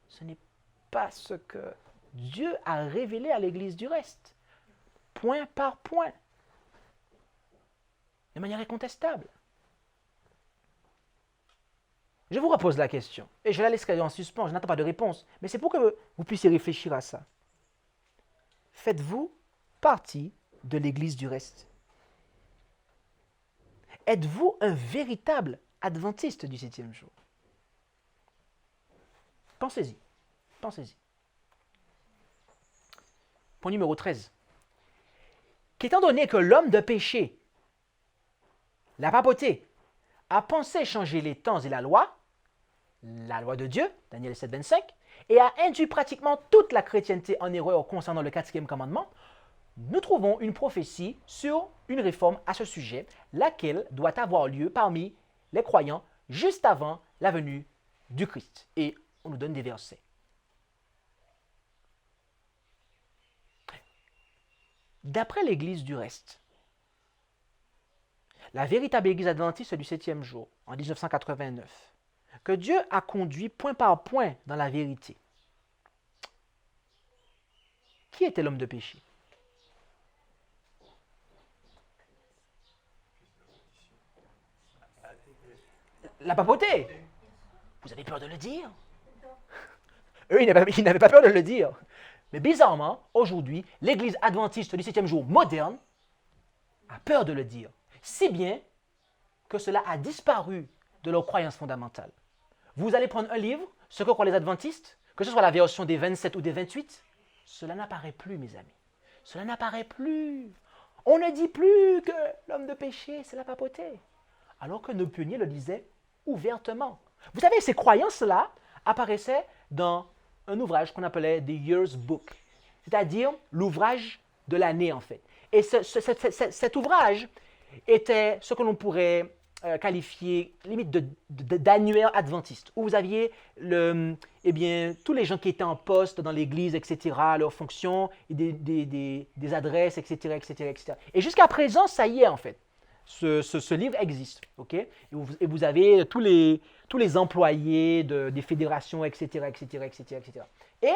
ce n'est pas ce que Dieu a révélé à l'Église du reste, point par point, de manière incontestable. Je vous repose la question, et je la laisserai en suspens, je n'attends pas de réponse, mais c'est pour que vous puissiez réfléchir à ça. Faites-vous partie de l'Église du reste? Êtes-vous un véritable adventiste du 7e jour? Pensez-y. Point numéro 13. Qu'étant donné que l'homme de péché, la papauté, a pensé changer les temps et la loi de Dieu, Daniel 7, 25, et a induit pratiquement toute la chrétienté en erreur concernant le 4e commandement, nous trouvons une prophétie sur une réforme à ce sujet, laquelle doit avoir lieu parmi les croyants juste avant la venue du Christ. Et on nous donne des versets. D'après l'Église du reste, la véritable Église adventiste du 7e jour, en 1989, que Dieu a conduit point par point dans la vérité. Qui était l'homme de péché? La papauté. Vous avez peur de le dire? Eux, ils n'avaient pas peur de le dire. Mais bizarrement, aujourd'hui, l'Église adventiste du 7e jour moderne a peur de le dire. Si bien que cela a disparu de leurs croyances fondamentales. Vous allez prendre un livre, ce que croient les adventistes, que ce soit la version des 27 ou des 28, cela n'apparaît plus, mes amis. Cela n'apparaît plus. On ne dit plus que l'homme de péché, c'est la papauté. Alors que nos pionniers le disaient ouvertement. Vous savez, ces croyances-là apparaissaient dans un ouvrage qu'on appelait The Year's Book, c'est-à-dire l'ouvrage de l'année, en fait. Et cet ouvrage était ce que l'on pourrait qualifié limite d'annuaire adventiste, où vous aviez tous les gens qui étaient en poste dans l'église, etc., leurs fonctions, et des adresses, etc., etc., etc. Et jusqu'à présent, ça y est en fait. Ce livre existe, ok? Et vous avez tous les employés des fédérations, etc., etc., etc., etc. Et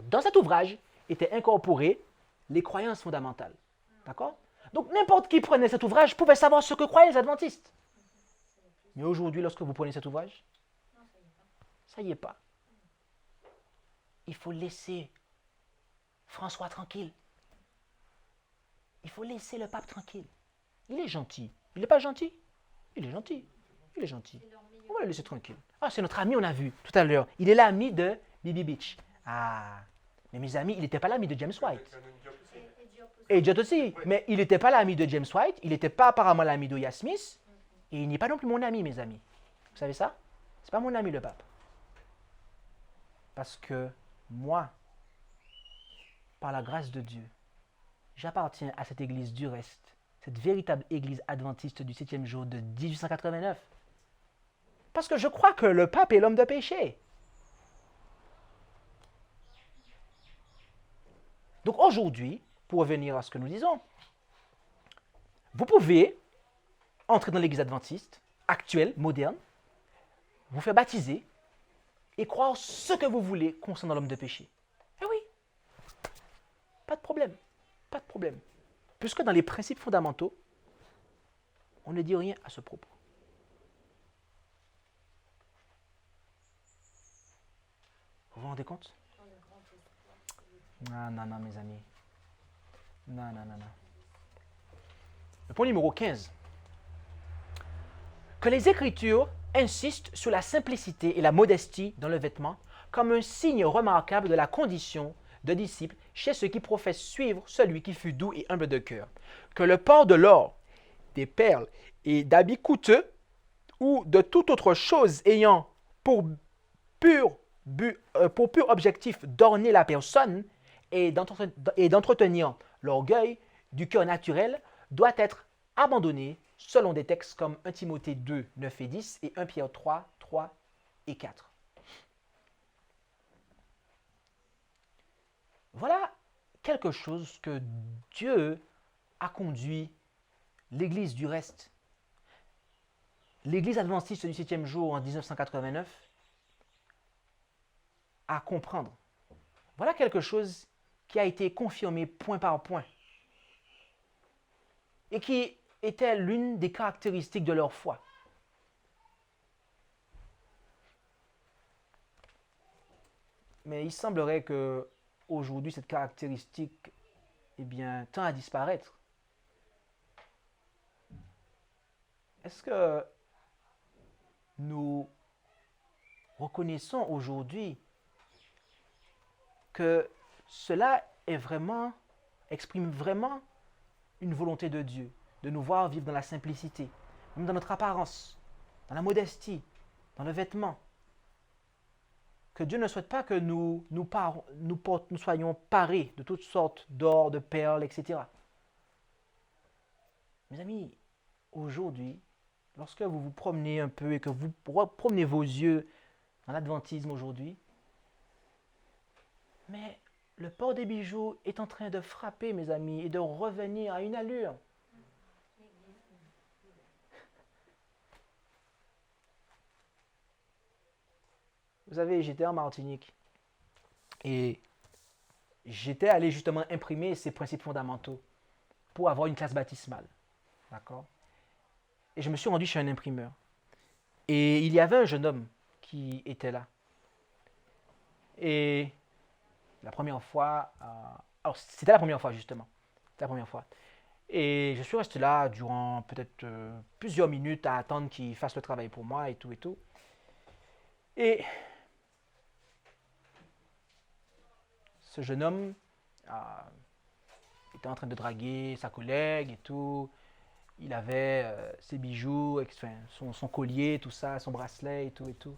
dans cet ouvrage étaient incorporées les croyances fondamentales, d'accord? Donc, n'importe qui prenait cet ouvrage pouvait savoir ce que croyaient les adventistes. Mais aujourd'hui, lorsque vous prenez cet ouvrage, ça y est pas. Il faut laisser François tranquille. Il faut laisser le pape tranquille. Il est gentil. Il n'est pas gentil? Il est gentil. Il est gentil. On va le laisser tranquille. Ah, c'est notre ami, on a vu tout à l'heure. Il est l'ami de Bibi Beach. Ah, mais mes amis, il n'était pas l'ami de James White. Et Diot aussi. Mais il n'était pas l'ami de James White, il n'était pas apparemment l'ami de Oya Smith, et il n'est pas non plus mon ami, mes amis. Vous savez ça? Ce n'est pas mon ami le pape. Parce que moi, par la grâce de Dieu, j'appartiens à cette église du reste, cette véritable église adventiste du 7e jour de 1889. Parce que je crois que le pape est l'homme de péché. Donc aujourd'hui, pour revenir à ce que nous disons, vous pouvez entrer dans l'église adventiste, actuelle, moderne, vous faire baptiser et croire ce que vous voulez concernant l'homme de péché. Eh oui, pas de problème, pas de problème. Puisque dans les principes fondamentaux, on ne dit rien à ce propos. Vous vous rendez compte? Non, non, non, mes amis. Non, non, non, non. Le point numéro 15. Que les Écritures insistent sur la simplicité et la modestie dans le vêtement comme un signe remarquable de la condition de disciple chez ceux qui professent suivre celui qui fut doux et humble de cœur. Que le port de l'or, des perles et d'habits coûteux ou de toute autre chose ayant pour pur objectif d'orner la personne et d'entretenir l'orgueil du cœur naturel doit être abandonné selon des textes comme 1 Timothée 2, 9 et 10 et 1 Pierre 3, 3 et 4. Voilà quelque chose que Dieu a conduit l'Église du reste, l'Église adventiste du 7e jour en 1989, à comprendre. Voilà quelque chose qui a été confirmé point par point et qui était l'une des caractéristiques de leur foi. Mais il semblerait que aujourd'hui cette caractéristique tend à disparaître. Est-ce que nous reconnaissons aujourd'hui que cela exprime vraiment une volonté de Dieu, de nous voir vivre dans la simplicité, même dans notre apparence, dans la modestie, dans le vêtement. Que Dieu ne souhaite pas que nous soyons parés de toutes sortes d'or, de perles, etc. Mes amis, aujourd'hui, lorsque vous vous promenez un peu et que vous promenez vos yeux dans l'adventisme aujourd'hui, mais le port des bijoux est en train de frapper, mes amis, et de revenir à une allure. vous savez, j'étais en Martinique et j'étais allé justement imprimer ces principes fondamentaux pour avoir une classe baptismale. D'accord? Et je me suis rendu chez un imprimeur. Et il y avait un jeune homme qui était là. Et la première fois, alors c'était la première fois justement. C'était la première fois. Et je suis resté là durant peut-être plusieurs minutes à attendre qu'il fasse le travail pour moi et tout et tout. Et ce jeune homme était en train de draguer sa collègue et tout. Il avait ses bijoux, enfin, son collier, tout ça, son bracelet et tout et tout.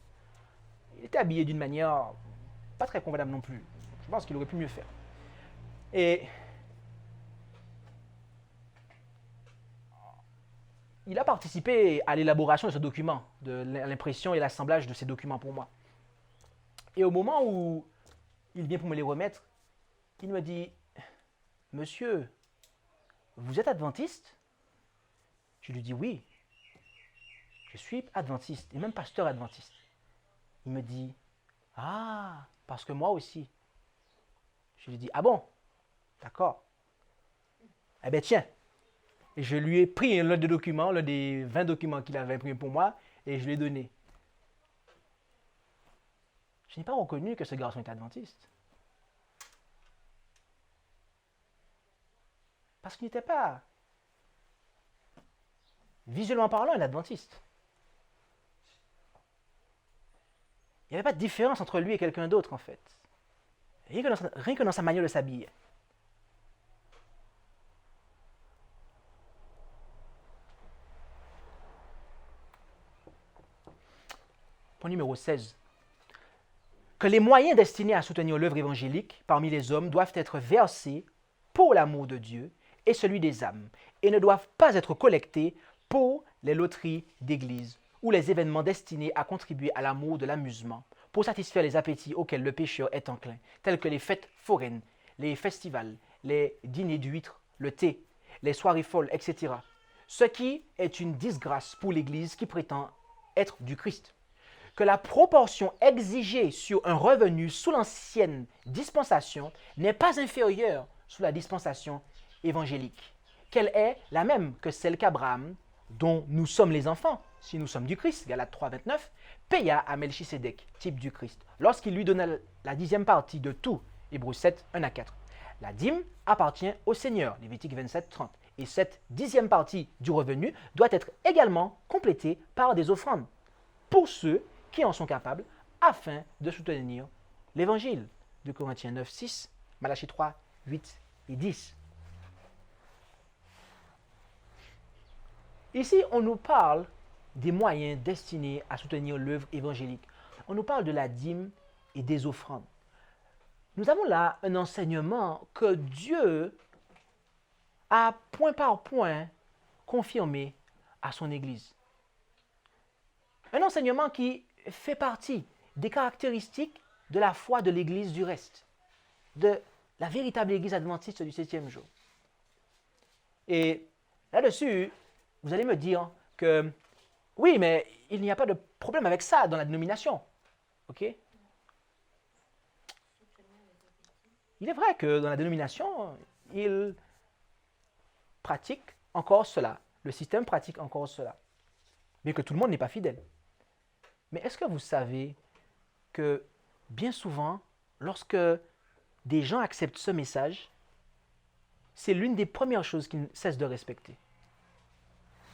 Il était habillé d'une manière pas très convenable non plus. Je pense qu'il aurait pu mieux faire. Et il a participé à l'élaboration de ce document, de l'impression et l'assemblage de ces documents pour moi. Et au moment où il vient pour me les remettre, il me dit « Monsieur, vous êtes adventiste ?» Je lui dis « Oui, je suis adventiste et même pasteur adventiste. » Il me dit « Ah, parce que moi aussi. » Je lui dis « Ah bon, d'accord. Eh bien tiens. » Et je lui ai pris l'un des documents, l'un des 20 documents qu'il avait imprimés pour moi, et je lui ai donné. Je n'ai pas reconnu que ce garçon était adventiste. Parce qu'il n'était pas, visuellement parlant, un adventiste. Il n'y avait pas de différence entre lui et quelqu'un d'autre, en fait. Rien que dans sa manière de s'habiller. Point numéro 16. Que les moyens destinés à soutenir l'œuvre évangélique parmi les hommes doivent être versés pour l'amour de Dieu et celui des âmes, et ne doivent pas être collectés pour les loteries d'église ou les événements destinés à contribuer à l'amour de l'amusement, pour satisfaire les appétits auxquels le pécheur est enclin, tels que les fêtes foraines, les festivals, les dîners d'huîtres, le thé, les soirées folles, etc. Ce qui est une disgrâce pour l'Église qui prétend être du Christ. Que la proportion exigée sur un revenu sous l'ancienne dispensation n'est pas inférieure sous la dispensation évangélique, qu'elle est la même que celle qu'Abraham, dont nous sommes les enfants, si nous sommes du Christ, Galates 3, 29, paya à Melchisédek, type du Christ, lorsqu'il lui donna la 10e partie de tout, Hébreux 7, 1 à 4. La dîme appartient au Seigneur, Lévitique 27, 30, et cette 10e partie du revenu doit être également complétée par des offrandes, pour ceux qui en sont capables, afin de soutenir l'Évangile. 2 Corinthiens 9, 6, Malachie 3, 8 et 10. Ici, on nous parle des moyens destinés à soutenir l'œuvre évangélique. On nous parle de la dîme et des offrandes. Nous avons là un enseignement que Dieu a point par point confirmé à son Église. Un enseignement qui fait partie des caractéristiques de la foi de l'Église du reste, de la véritable Église adventiste du 7e jour. Et là-dessus, vous allez me dire que oui, mais il n'y a pas de problème avec ça dans la dénomination. OK? Il est vrai que dans la dénomination, il pratique encore cela. Le système pratique encore cela. Mais que tout le monde n'est pas fidèle. Mais est-ce que vous savez que bien souvent, lorsque des gens acceptent ce message, c'est l'une des premières choses qu'ils cessent de respecter.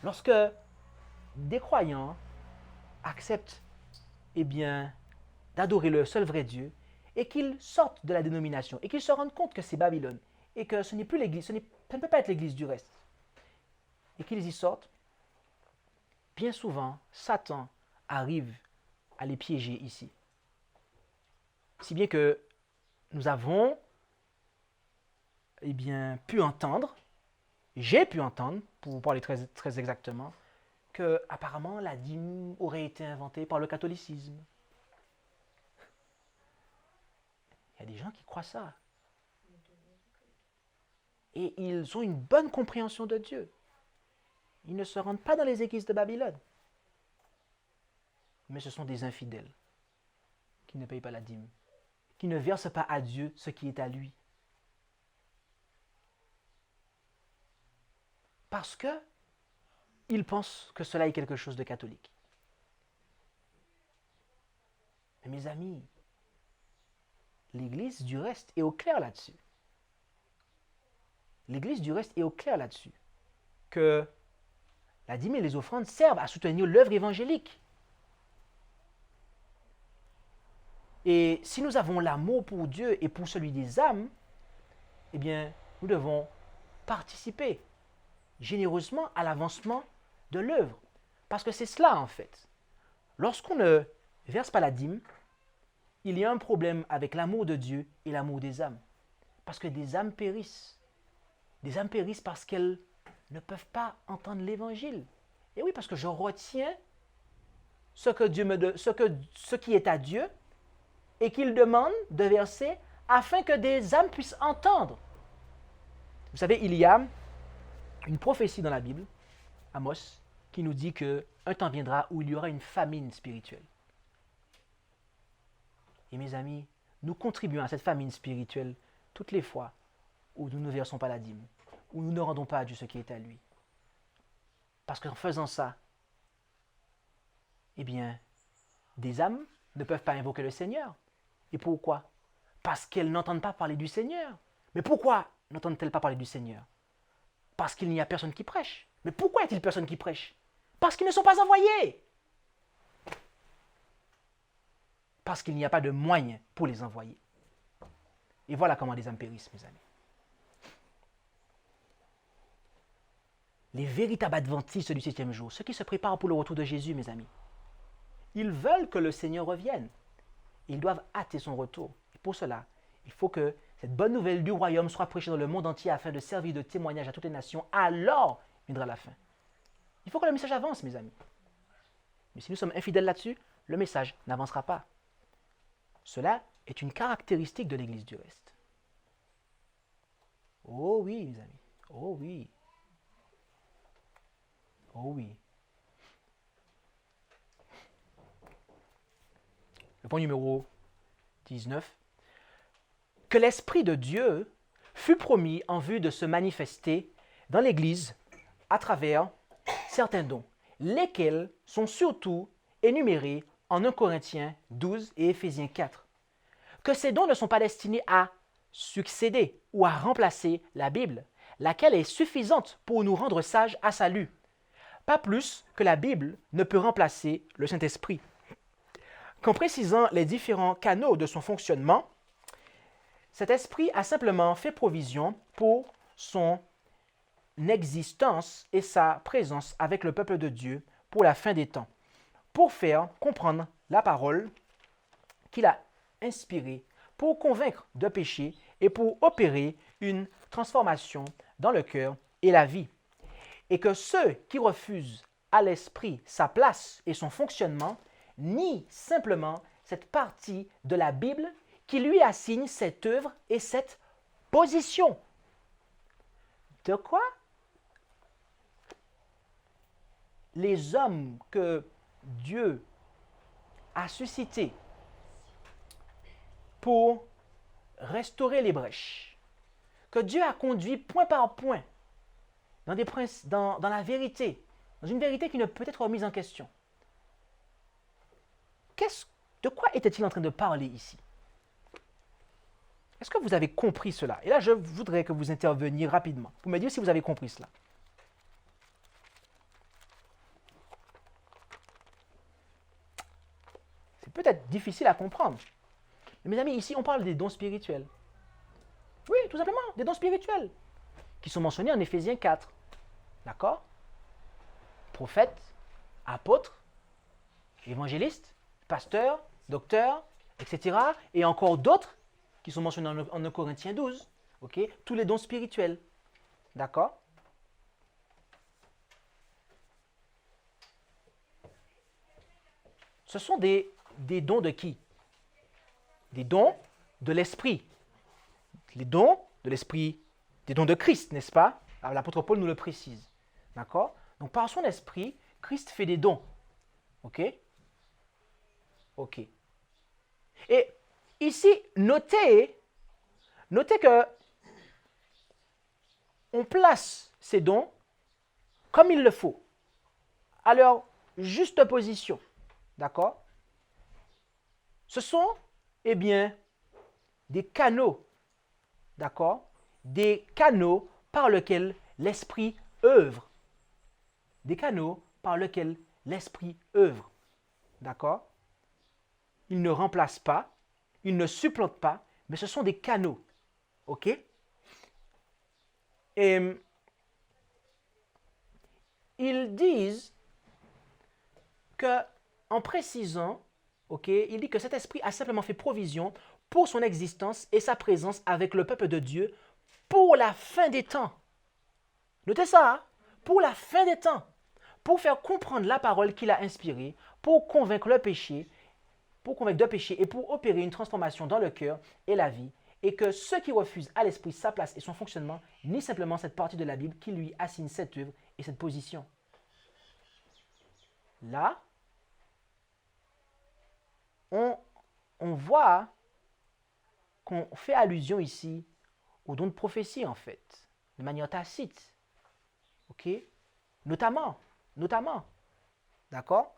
Lorsque des croyants acceptent d'adorer le seul vrai Dieu et qu'ils sortent de la dénomination et qu'ils se rendent compte que c'est Babylone et que ce n'est plus l'église, ça ne peut pas être l'église du reste, et qu'ils y sortent, bien souvent, Satan arrive à les piéger ici. Si bien que nous avons pu entendre, j'ai pu entendre, pour vous parler très, très exactement, que apparemment la dîme aurait été inventée par le catholicisme. Il y a des gens qui croient ça. Et ils ont une bonne compréhension de Dieu. Ils ne se rendent pas dans les églises de Babylone. Mais ce sont des infidèles qui ne paye pas la dîme, qui ne verse pas à Dieu ce qui est à lui. Parce que il pense que cela est quelque chose de catholique. Mais mes amis, l'Église du reste est au clair là-dessus. L'Église du reste est au clair là-dessus. Que la dîme et les offrandes servent à soutenir l'œuvre évangélique. Et si nous avons l'amour pour Dieu et pour celui des âmes, eh bien, nous devons participer généreusement à l'avancement de l'œuvre. Parce que c'est cela, en fait. Lorsqu'on ne verse pas la dîme, il y a un problème avec l'amour de Dieu et l'amour des âmes. Parce que des âmes périssent. Des âmes périssent parce qu'elles ne peuvent pas entendre l'Évangile. Et oui, parce que je retiens ce qui est à Dieu et qu'il demande de verser afin que des âmes puissent entendre. Vous savez, il y a une prophétie dans la Bible, Amos, qui nous dit qu'un temps viendra où il y aura une famine spirituelle. Et mes amis, nous contribuons à cette famine spirituelle toutes les fois où nous ne versons pas la dîme, où nous ne rendons pas à Dieu ce qui est à lui. Parce qu'en faisant ça, eh bien, des âmes ne peuvent pas invoquer le Seigneur. Et pourquoi? Parce qu'elles n'entendent pas parler du Seigneur. Mais pourquoi n'entendent-elles pas parler du Seigneur? Parce qu'il n'y a personne qui prêche. Mais pourquoi y a-t-il personne qui prêche? Parce qu'ils ne sont pas envoyés. Parce qu'il n'y a pas de moyens pour les envoyer. Et voilà comment les âmes périssent, mes amis. Les véritables adventistes du 7e jour, ceux qui se préparent pour le retour de Jésus, mes amis, ils veulent que le Seigneur revienne. Ils doivent hâter son retour. Et pour cela, il faut que cette bonne nouvelle du royaume soit prêchée dans le monde entier afin de servir de témoignage à toutes les nations. Alors viendra la fin. Il faut que le message avance, mes amis. Mais si nous sommes infidèles là-dessus, le message n'avancera pas. Cela est une caractéristique de l'Église du reste. Oh oui, mes amis. Oh oui. Oh oui. Le point numéro 19. Que l'Esprit de Dieu fut promis en vue de se manifester dans l'Église à travers certains dons, lesquels sont surtout énumérés en 1 Corinthiens 12 et Éphésiens 4. Que ces dons ne sont pas destinés à succéder ou à remplacer la Bible, laquelle est suffisante pour nous rendre sages à salut. Pas plus que la Bible ne peut remplacer le Saint-Esprit. Qu'en précisant les différents canaux de son fonctionnement, cet esprit a simplement fait provision pour son existence et sa présence avec le peuple de Dieu pour la fin des temps, pour faire comprendre la parole qu'il a inspirée, pour convaincre de péché et pour opérer une transformation dans le cœur et la vie. Et que ceux qui refusent à l'esprit sa place et son fonctionnement nient simplement cette partie de la Bible qui lui assigne cette œuvre et cette position. De quoi? Les hommes que Dieu a suscités pour restaurer les brèches, que Dieu a conduit point par point dans la vérité, dans une vérité qui ne peut être remise en question. De quoi était-il en train de parler ici? Est-ce que vous avez compris cela? Et là, je voudrais que vous interveniez rapidement pour me dire si vous avez compris cela. C'est peut-être difficile à comprendre. Mais mes amis, ici, on parle des dons spirituels. Oui, tout simplement, des dons spirituels qui sont mentionnés en Éphésiens 4. D'accord? Prophète, apôtre, évangéliste, pasteur, docteur, etc. Et encore d'autres qui sont mentionnés en 1 Corinthiens 12. Ok? Tous les dons spirituels. D'accord? Ce sont des dons de qui? Des dons de l'Esprit. Les dons de l'Esprit, des dons de Christ, n'est-ce pas? Alors, l'apôtre Paul nous le précise. D'accord? Donc, par son esprit, Christ fait des dons. Ok? Ok. Et ici, notez que on place ces dons comme il le faut, à leur juste position. D'accord? Ce sont, eh bien, des canaux. D'accord? Des canaux par lesquels l'Esprit œuvre. Des canaux par lesquels l'Esprit œuvre. D'accord? Il ne remplace pas, il ne supplante pas, mais ce sont des canaux. OK? Et ils disent que, en précisant, OK, il dit que cet esprit a simplement fait provision pour son existence et sa présence avec le peuple de Dieu pour la fin des temps. Notez ça, hein? Pour la fin des temps, pour faire comprendre la parole qu'il a inspirée, pour convaincre le péché, pour convaincre de péché et pour opérer une transformation dans le cœur et la vie, et que ceux qui refusent à l'esprit sa place et son fonctionnement, ni simplement cette partie de la Bible qui lui assigne cette œuvre et cette position. Là, on voit qu'on fait allusion ici au don de prophétie, en fait, de manière tacite. OK? Notamment. D'accord?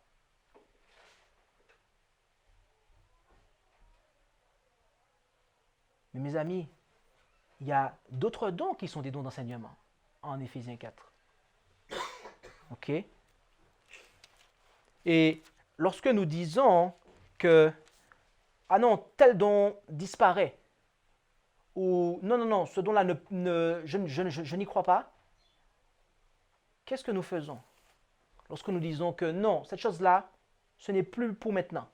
Mais mes amis, il y a d'autres dons qui sont des dons d'enseignement en Éphésiens 4. OK? Et lorsque nous disons que, ah non, tel don disparaît, ou non, ce don-là, je n'y crois pas, qu'est-ce que nous faisons lorsque nous disons que non, cette chose-là, ce n'est plus pour maintenant.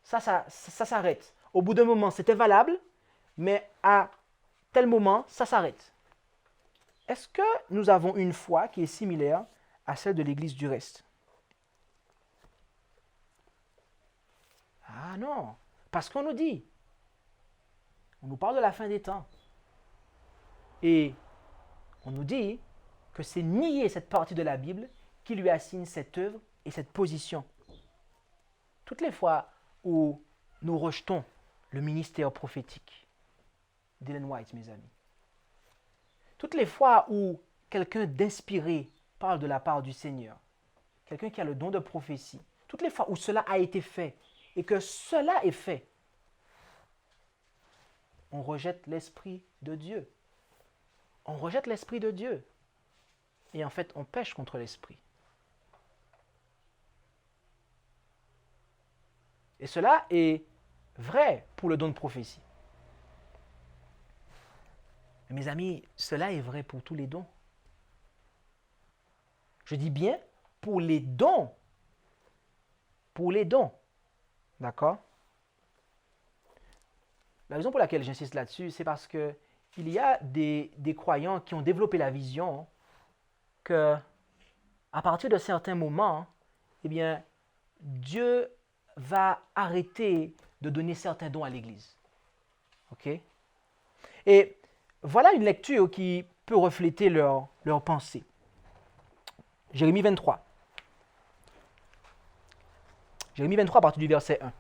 Ça s'arrête. Au bout d'un moment, c'était valable, mais à tel moment, ça s'arrête. Est-ce que nous avons une foi qui est similaire à celle de l'Église du reste? Ah non, parce qu'on nous dit, on nous parle de la fin des temps. Et on nous dit que c'est nier cette partie de la Bible qui lui assigne cette œuvre et cette position. Toutes les fois où nous rejetons le ministère prophétique d'Ellen White, mes amis, toutes les fois où quelqu'un d'inspiré parle de la part du Seigneur, quelqu'un qui a le don de prophétie, toutes les fois où cela a été fait et que cela est fait, on rejette l'Esprit de Dieu. On rejette l'Esprit de Dieu. Et en fait, on pêche contre l'Esprit. Et cela est vrai pour le don de prophétie. Mais mes amis, cela est vrai pour tous les dons. Je dis bien pour les dons. Pour les dons. D'accord? La raison pour laquelle j'insiste là-dessus, c'est parce que il y a des croyants qui ont développé la vision que, à partir de certains moments, eh bien, Dieu va arrêter de donner certains dons à l'Église. OK? Et voilà une lecture qui peut refléter leur pensée. Jérémie 23. Jérémie 23 à partir du verset 1.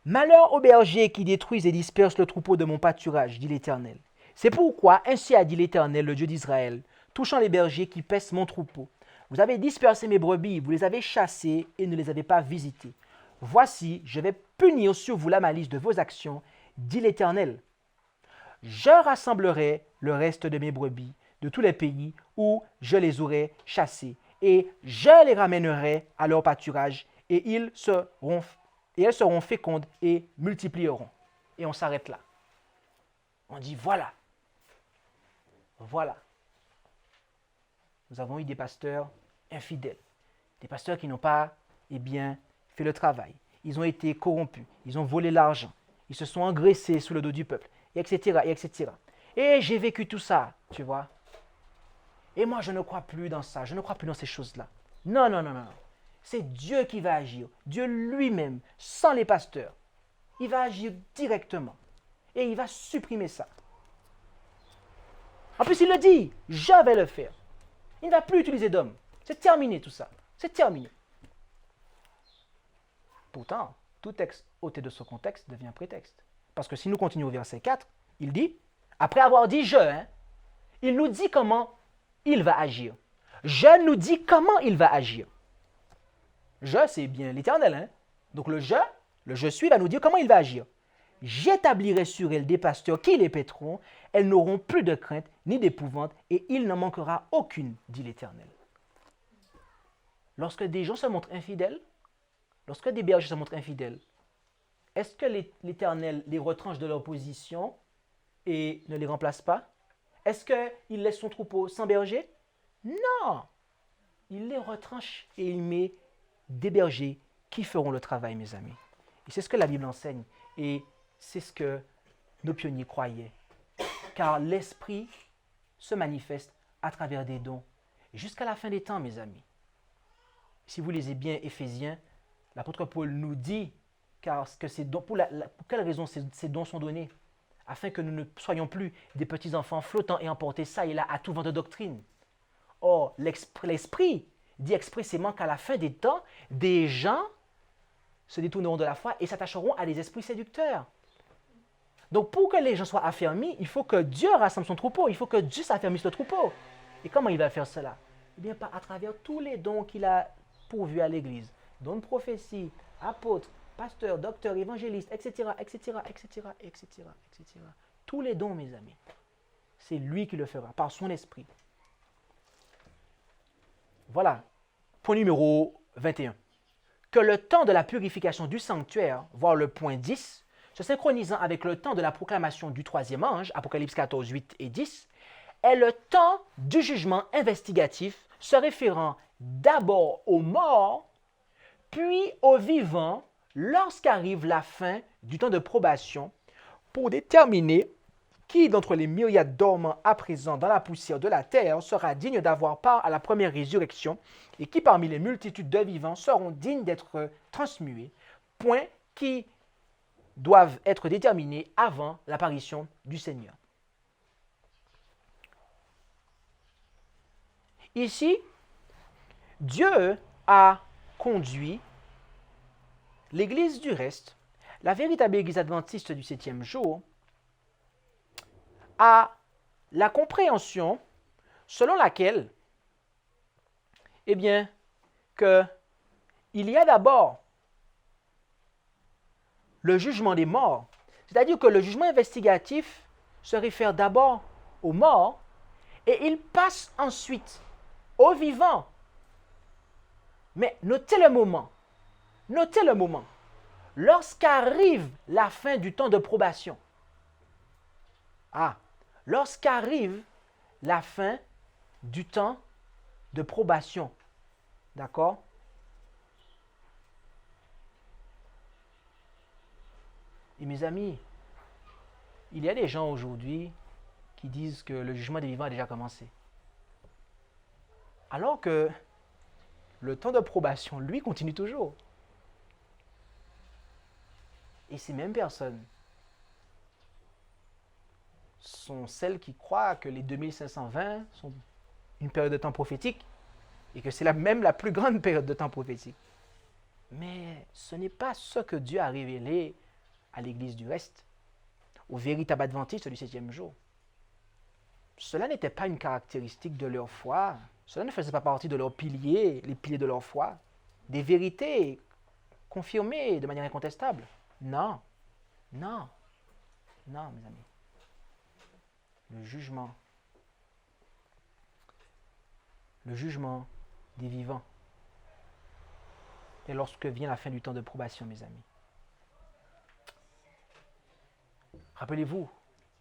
Malheur aux bergers qui détruisent et dispersent le troupeau de mon pâturage, dit l'Éternel. C'est pourquoi, ainsi a dit l'Éternel, le Dieu d'Israël, touchant les bergers qui paissent mon troupeau. Vous avez dispersé mes brebis, vous les avez chassées et ne les avez pas visitées. Voici, je vais punir sur vous la malice de vos actions, dit l'Éternel. Je rassemblerai le reste de mes brebis de tous les pays où je les aurai chassées, et je les ramènerai à leur pâturage, et elles seront fécondes et multiplieront. Et on s'arrête là. On dit voilà. Voilà. Nous avons eu des pasteurs infidèles. Des pasteurs qui n'ont pas, fait le travail. Ils ont été corrompus. Ils ont volé l'argent. Ils se sont engraissés sous le dos du peuple. Etc. etc. Et j'ai vécu tout ça, tu vois. Et moi, je ne crois plus dans ça. Je ne crois plus dans ces choses-là. Non. C'est Dieu qui va agir. Dieu lui-même, sans les pasteurs. Il va agir directement. Et il va supprimer ça. En plus, il le dit, je vais le faire. Il ne va plus utiliser d'hommes. C'est terminé tout ça. C'est terminé. Pourtant, tout texte ôté de son contexte devient prétexte. Parce que si nous continuons au verset 4, il dit, après avoir dit je, il nous dit comment il va agir. Je nous dit comment il va agir. Je, c'est bien l'Éternel. Donc le je suis va nous dire comment il va agir. J'établirai sur elles des pasteurs qui les paîtront, elles n'auront plus de crainte ni d'épouvante, et il n'en manquera aucune, dit l'Éternel. Lorsque des gens se montrent infidèles, lorsque des bergers se montrent infidèles, est-ce que l'Éternel les retranche de leur position et ne les remplace pas? Est-ce qu'il laisse son troupeau sans berger? Non! Il les retranche et il met des bergers qui feront le travail, mes amis. Et c'est ce que la Bible enseigne. Et c'est ce que nos pionniers croyaient. Car l'Esprit se manifeste à travers des dons. Jusqu'à la fin des temps, mes amis. Si vous lisez bien Éphésiens, l'apôtre Paul nous dit que ces dons, pour quelle raison ces dons sont donnés? Afin que nous ne soyons plus des petits enfants flottants et emportés ça et là à tout vent de doctrine. Or, l'Esprit dit expressément qu'à la fin des temps, des gens se détourneront de la foi et s'attacheront à des esprits séducteurs. Donc, pour que les gens soient affermis, il faut que Dieu rassemble son troupeau, il faut que Dieu s'affermisse le troupeau. Et comment il va faire cela? Eh bien, à travers tous les dons qu'il a pourvus à l'Église. Dons de prophétie, apôtres, pasteurs, docteurs, évangélistes, etc., etc., etc., etc., etc. Tous les dons, mes amis. C'est lui qui le fera, par son esprit. Voilà, point numéro 21. Que le temps de la purification du sanctuaire, voire le point 10, se synchronisant avec le temps de la proclamation du troisième ange, Apocalypse 14, 8 et 10, est le temps du jugement investigatif se référant d'abord aux morts, puis aux vivants, lorsqu'arrive la fin du temps de probation, pour déterminer qui d'entre les myriades dormants à présent dans la poussière de la terre sera digne d'avoir part à la première résurrection et qui parmi les multitudes de vivants seront dignes d'être transmués, points qui doivent être déterminés avant l'apparition du Seigneur. Ici, Dieu a conduit l'Église du reste, la véritable Église adventiste du 7e jour, à la compréhension selon laquelle, eh bien, qu'il y a d'abord le jugement des morts, c'est-à-dire que le jugement investigatif se réfère d'abord aux morts et il passe ensuite aux vivants. Mais notez le moment, lorsqu'arrive la fin du temps de probation, lorsqu'arrive la fin du temps de probation, d'accord? Et mes amis, il y a des gens aujourd'hui qui disent que le jugement des vivants a déjà commencé. Alors que le temps de probation, lui, continue toujours. Et ces mêmes personnes sont celles qui croient que les 2520 sont une période de temps prophétique et que c'est même la plus grande période de temps prophétique. Mais ce n'est pas ce que Dieu a révélé à l'Église du reste, aux véritables adventistes du 7e jour. Cela n'était pas une caractéristique de leur foi, cela ne faisait pas partie de leurs piliers, les piliers de leur foi, des vérités confirmées de manière incontestable. Non, mes amis. Le jugement des vivants. Et lorsque vient la fin du temps de probation, mes amis. Rappelez-vous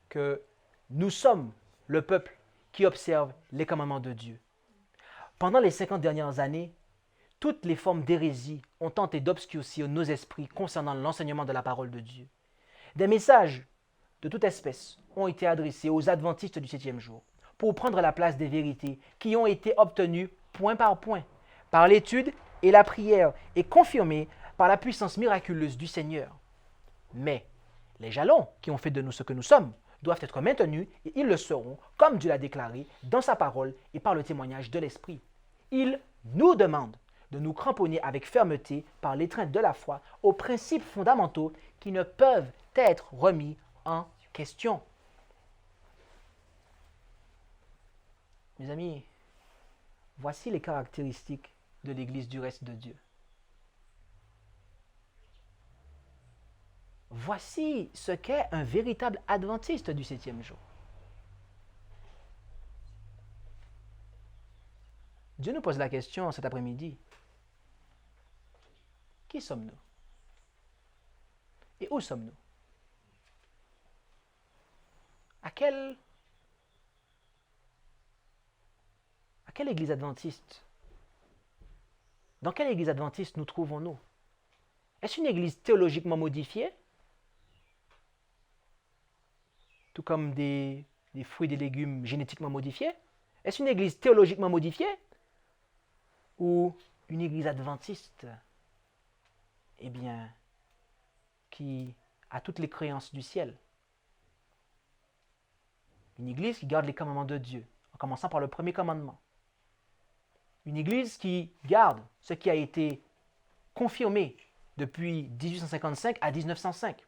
que nous sommes le peuple qui observe les commandements de Dieu. Pendant les 50 dernières années, toutes les formes d'hérésie ont tenté d'obscurcir nos esprits concernant l'enseignement de la parole de Dieu. Des messages de toute espèce ont été adressés aux adventistes du 7e jour pour prendre la place des vérités qui ont été obtenues point par point par l'étude et la prière et confirmées par la puissance miraculeuse du Seigneur. Mais les jalons qui ont fait de nous ce que nous sommes doivent être maintenus et ils le seront comme Dieu l'a déclaré dans sa parole et par le témoignage de l'Esprit. Il nous demande de nous cramponner avec fermeté par l'étreinte de la foi aux principes fondamentaux qui ne peuvent être remis en question. Mes amis, voici les caractéristiques de l'Église du reste de Dieu. Voici ce qu'est un véritable adventiste du 7e jour. Dieu nous pose la question cet après-midi. Qui sommes-nous? Et où sommes-nous? À quelle église adventiste? Dans quelle église adventiste nous trouvons-nous? Est-ce une église théologiquement modifiée? Tout comme des fruits et des légumes génétiquement modifiés? Est-ce une église théologiquement modifiée? Ou une église adventiste, eh bien, qui a toutes les créances du ciel? Une église qui garde les commandements de Dieu, en commençant par le premier commandement. Une église qui garde ce qui a été confirmé depuis 1855 à 1905.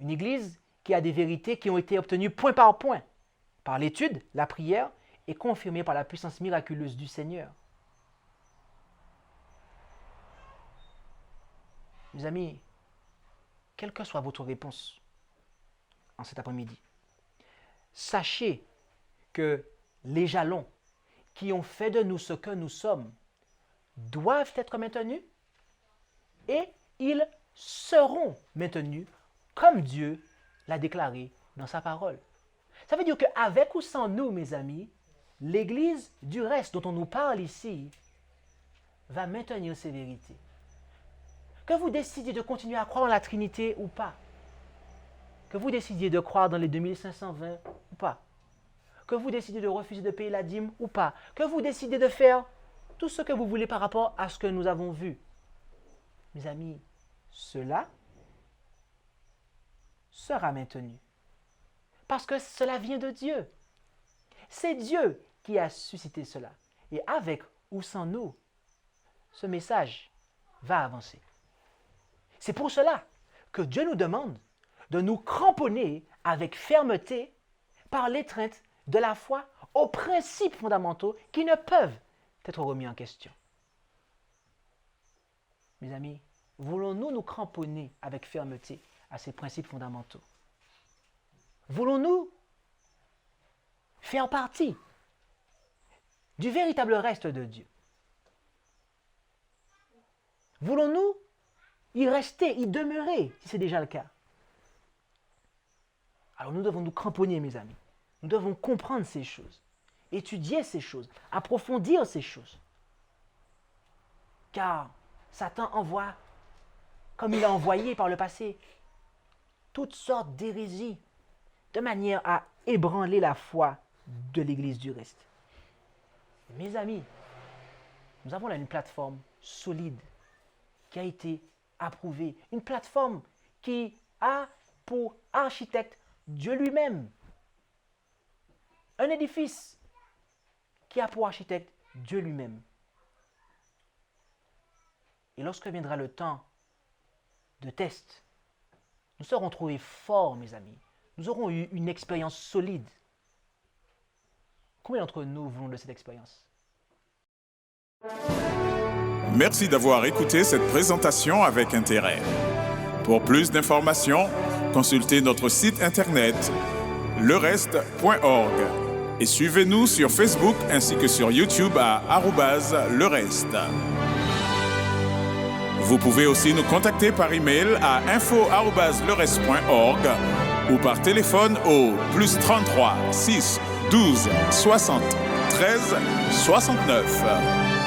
Une église qui a des vérités qui ont été obtenues point par point, par l'étude, la prière, et confirmée par la puissance miraculeuse du Seigneur. Mes amis, quelle que soit votre réponse en cet après-midi, sachez que les jalons qui ont fait de nous ce que nous sommes doivent être maintenus et ils seront maintenus comme Dieu l'a déclaré dans sa parole. Ça veut dire qu'avec ou sans nous, mes amis, l'Église du reste dont on nous parle ici va maintenir ses vérités. Que vous décidiez de continuer à croire en la Trinité ou pas, que vous décidiez de croire dans les 2520 ou pas, que vous décidiez de refuser de payer la dîme ou pas, que vous décidiez de faire tout ce que vous voulez par rapport à ce que nous avons vu. Mes amis, cela sera maintenu. Parce que cela vient de Dieu. C'est Dieu qui a suscité cela. Et avec ou sans nous, ce message va avancer. C'est pour cela que Dieu nous demande de nous cramponner avec fermeté par l'étreinte de la foi aux principes fondamentaux qui ne peuvent être remis en question. Mes amis, voulons-nous nous cramponner avec fermeté à ces principes fondamentaux? Voulons-nous faire partie du véritable reste de Dieu? Voulons-nous y rester, y demeurer, si c'est déjà le cas? Alors nous devons nous cramponner, mes amis. Nous devons comprendre ces choses, étudier ces choses, approfondir ces choses. Car Satan envoie, comme il a envoyé par le passé, toutes sortes d'hérésies, de manière à ébranler la foi de l'Église du reste. Mes amis, nous avons là une plateforme solide qui a été approuvée, une plateforme qui a pour architecte Dieu lui-même, un édifice qui a pour architecte Dieu lui-même. Et lorsque viendra le temps de test, nous serons trouvés forts, mes amis. Nous aurons eu une expérience solide. Combien d'entre nous voulons de cette expérience? Merci d'avoir écouté cette présentation avec intérêt. Pour plus d'informations, consultez notre site internet lereste.org et suivez-nous sur Facebook ainsi que sur YouTube à @lereste. Vous pouvez aussi nous contacter par email à info@lereste.org ou par téléphone au +33 6 12 60 13 69.